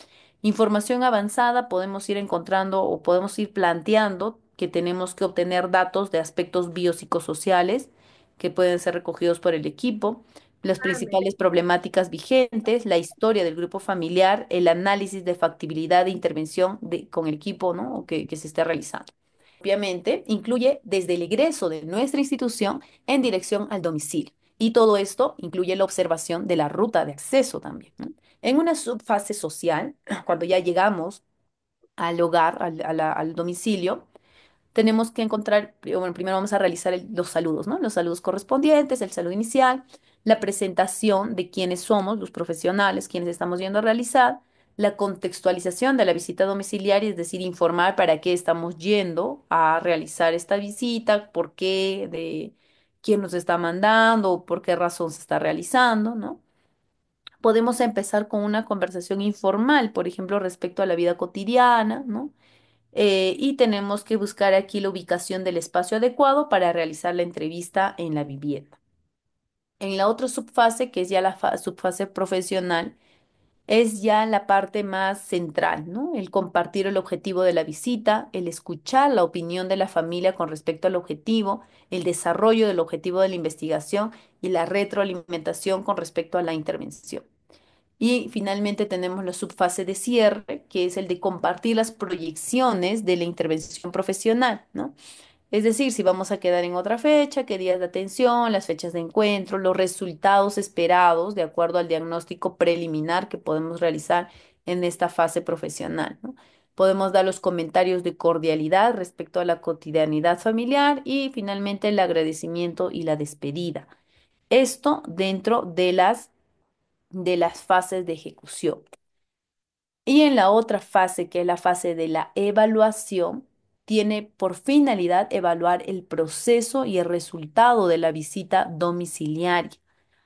Información avanzada, podemos ir encontrando o podemos ir planteando que tenemos que obtener datos de aspectos biopsicosociales que pueden ser recogidos por el equipo, las principales problemáticas vigentes, la historia del grupo familiar, el análisis de factibilidad de intervención con el equipo, ¿no? O que se esté realizando. Obviamente, incluye desde el egreso de nuestra institución en dirección al domicilio. Y todo esto incluye la observación de la ruta de acceso también, ¿no? En una subfase social, cuando ya llegamos al hogar, al domicilio, tenemos que encontrar, bueno, primero vamos a realizar los saludos, ¿no? Los saludos correspondientes, el saludo inicial, la presentación de quiénes somos, los profesionales, quienes estamos yendo a realizar, la contextualización de la visita domiciliaria, es decir, informar para qué estamos yendo a realizar esta visita, por qué, de quién nos está mandando, por qué razón se está realizando, ¿no? Podemos empezar con una conversación informal, por ejemplo, respecto a la vida cotidiana, ¿no? Y tenemos que buscar aquí la ubicación del espacio adecuado para realizar la entrevista en la vivienda. En la otra subfase, que es ya la subfase profesional, es ya la parte más central, ¿no? El compartir el objetivo de la visita, el escuchar la opinión de la familia con respecto al objetivo, el desarrollo del objetivo de la investigación y la retroalimentación con respecto a la intervención. Y finalmente tenemos la subfase de cierre, que es el de compartir las proyecciones de la intervención profesional, ¿no? Es decir, si vamos a quedar en otra fecha, qué días de atención, las fechas de encuentro, los resultados esperados de acuerdo al diagnóstico preliminar que podemos realizar en esta fase profesional, ¿no? Podemos dar los comentarios de cordialidad respecto a la cotidianidad familiar y finalmente el agradecimiento y la despedida. Esto dentro de las fases de ejecución. Y en la otra fase, que es la fase de la evaluación, tiene por finalidad evaluar el proceso y el resultado de la visita domiciliaria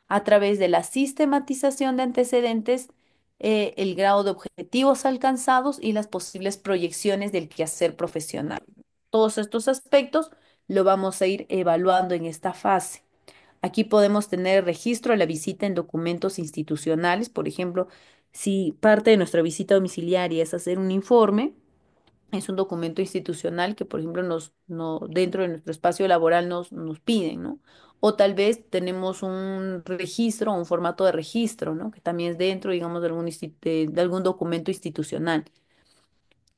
a través de la sistematización de antecedentes, el grado de objetivos alcanzados y las posibles proyecciones del quehacer profesional. Todos estos aspectos lo vamos a ir evaluando en esta fase. Aquí podemos tener registro de la visita en documentos institucionales. Por ejemplo, si parte de nuestra visita domiciliaria es hacer un informe, es un documento institucional que, por ejemplo, dentro de nuestro espacio laboral nos piden, ¿no? O tal vez tenemos un registro, un formato de registro, ¿no? Que también es dentro, digamos, de algún documento institucional.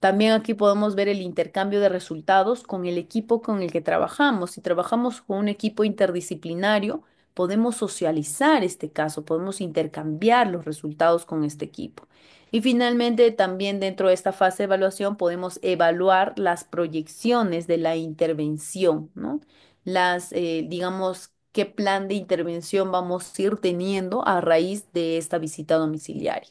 También aquí podemos ver el intercambio de resultados con el equipo con el que trabajamos. Si trabajamos con un equipo interdisciplinario, podemos socializar este caso, podemos intercambiar los resultados con este equipo. Y finalmente, también dentro de esta fase de evaluación podemos evaluar las proyecciones de la intervención, ¿no? Digamos, qué plan de intervención vamos a ir teniendo a raíz de esta visita domiciliaria.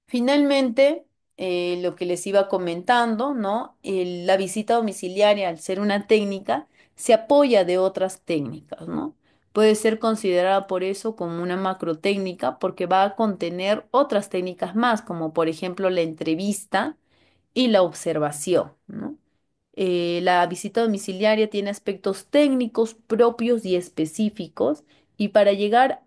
Finalmente, lo que les iba comentando, ¿no? La visita domiciliaria, al ser una técnica, se apoya de otras técnicas, ¿no? Puede ser considerada por eso como una macrotécnica porque va a contener otras técnicas más, como por ejemplo la entrevista y la observación, ¿no? La visita domiciliaria tiene aspectos técnicos propios y específicos y para llevar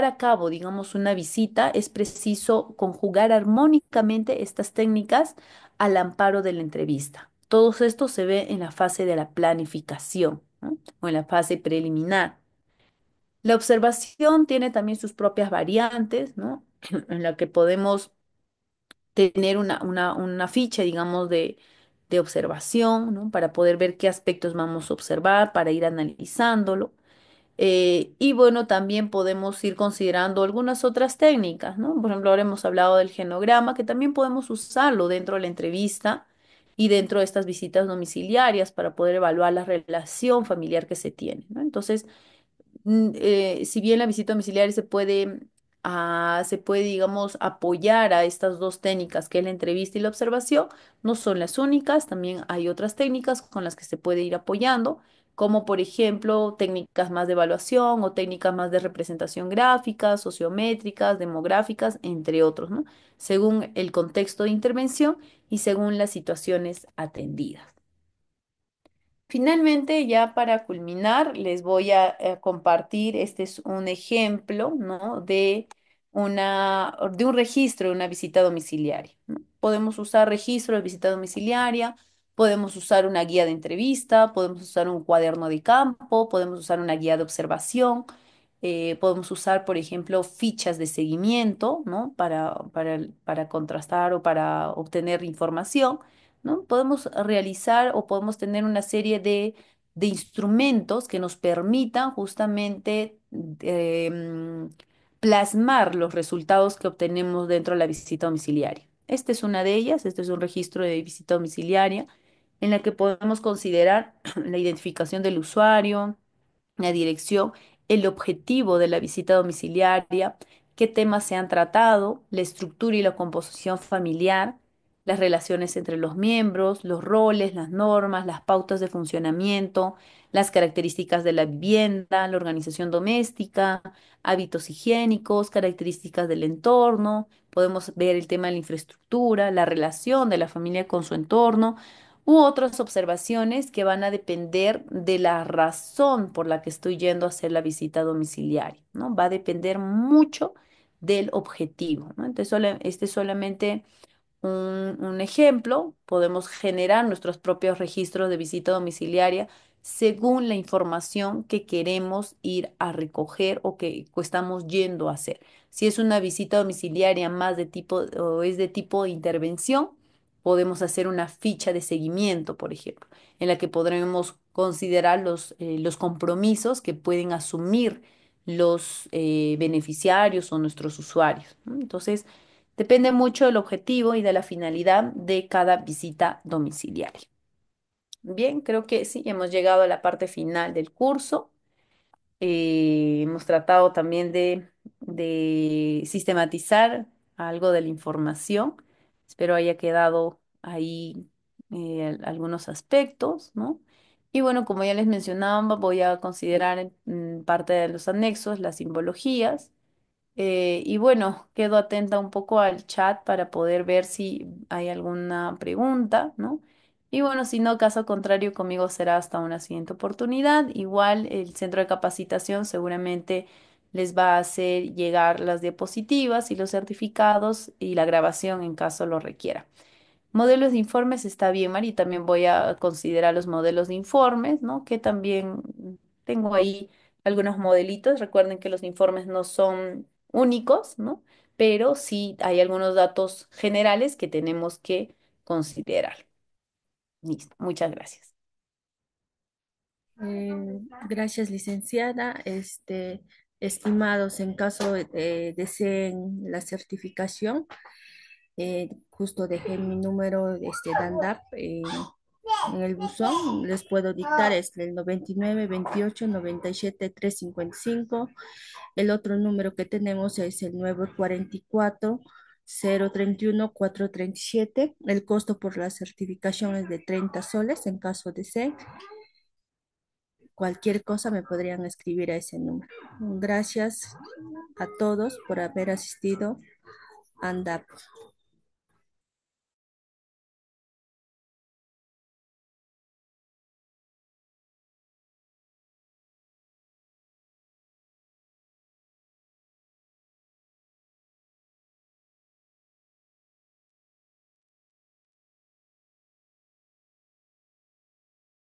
a cabo, digamos, una visita es preciso conjugar armónicamente estas técnicas al amparo de la entrevista. Todo esto se ve en la fase de la planificación, ¿no? O en la fase preliminar. La observación tiene también sus propias variantes, ¿no? En la que podemos tener una ficha, digamos, de observación, ¿no? Para poder ver qué aspectos vamos a observar, para ir analizándolo. Y bueno, también podemos ir considerando algunas otras técnicas, ¿no? Por ejemplo, ahora hemos hablado del genograma, que también podemos usarlo dentro de la entrevista y dentro de estas visitas domiciliarias para poder evaluar la relación familiar que se tiene, ¿no? Entonces, si bien la visita domiciliaria se puede, digamos, apoyar a estas dos técnicas, que es la entrevista y la observación, no son las únicas, también hay otras técnicas con las que se puede ir apoyando, como por ejemplo técnicas más de evaluación o técnicas más de representación gráfica, sociométricas, demográficas, entre otros, ¿no? Según el contexto de intervención y según las situaciones atendidas. Finalmente, ya para culminar, les voy a compartir, este es un ejemplo, ¿no? De un registro de una visita domiciliaria, ¿no? Podemos usar registro de visita domiciliaria, podemos usar una guía de entrevista, podemos usar un cuaderno de campo, podemos usar una guía de observación, podemos usar, por ejemplo, fichas de seguimiento, ¿no? Para contrastar o para obtener información, ¿no? Podemos realizar o podemos tener una serie de instrumentos que nos permitan justamente plasmar los resultados que obtenemos dentro de la visita domiciliaria. Esta es una de ellas, este es un registro de visita domiciliaria en la que podemos considerar la identificación del usuario, la dirección, el objetivo de la visita domiciliaria, qué temas se han tratado, la estructura y la composición familiar, las relaciones entre los miembros, los roles, las normas, las pautas de funcionamiento, las características de la vivienda, la organización doméstica, hábitos higiénicos, características del entorno. Podemos ver el tema de la infraestructura, la relación de la familia con su entorno u otras observaciones que van a depender de la razón por la que estoy yendo a hacer la visita domiciliaria, ¿no? Va a depender mucho del objetivo, ¿no? Entonces, este es solamente un ejemplo. Podemos generar nuestros propios registros de visita domiciliaria según la información que queremos ir a recoger o estamos yendo a hacer. Si es una visita domiciliaria más de tipo o es de tipo de intervención, podemos hacer una ficha de seguimiento, por ejemplo, en la que podremos considerar los compromisos que pueden asumir los beneficiarios o nuestros usuarios, ¿no? Entonces, depende mucho del objetivo y de la finalidad de cada visita domiciliaria. Bien, creo que sí, hemos llegado a la parte final del curso. Hemos tratado también de sistematizar algo de la información. Espero haya quedado ahí algunos aspectos, ¿no? Y bueno, como ya les mencionaba, voy a considerar en parte de los anexos las simbologías. Y bueno, quedo atenta un poco al chat para poder ver si hay alguna pregunta, ¿no? Y bueno, si no, caso contrario, conmigo será hasta una siguiente oportunidad. Igual el centro de capacitación seguramente les va a hacer llegar las diapositivas y los certificados y la grabación en caso lo requiera. Modelos de informes está bien, Mari. También voy a considerar los modelos de informes, ¿no? Que también tengo ahí algunos modelitos. Recuerden que los informes no son únicos, ¿no? Pero sí hay algunos datos generales que tenemos que considerar. Listo, muchas gracias. Gracias, licenciada. Estimados, en caso deseen la certificación, justo dejé mi número de ANDAP en el buzón. Les puedo dictar, es el 99 28 97 355. El otro número que tenemos es el 944 031 437. El costo por la certificación es de 30 soles en caso deseen. Cualquier cosa me podrían escribir a ese número. Gracias a todos por haber asistido a ANDAP.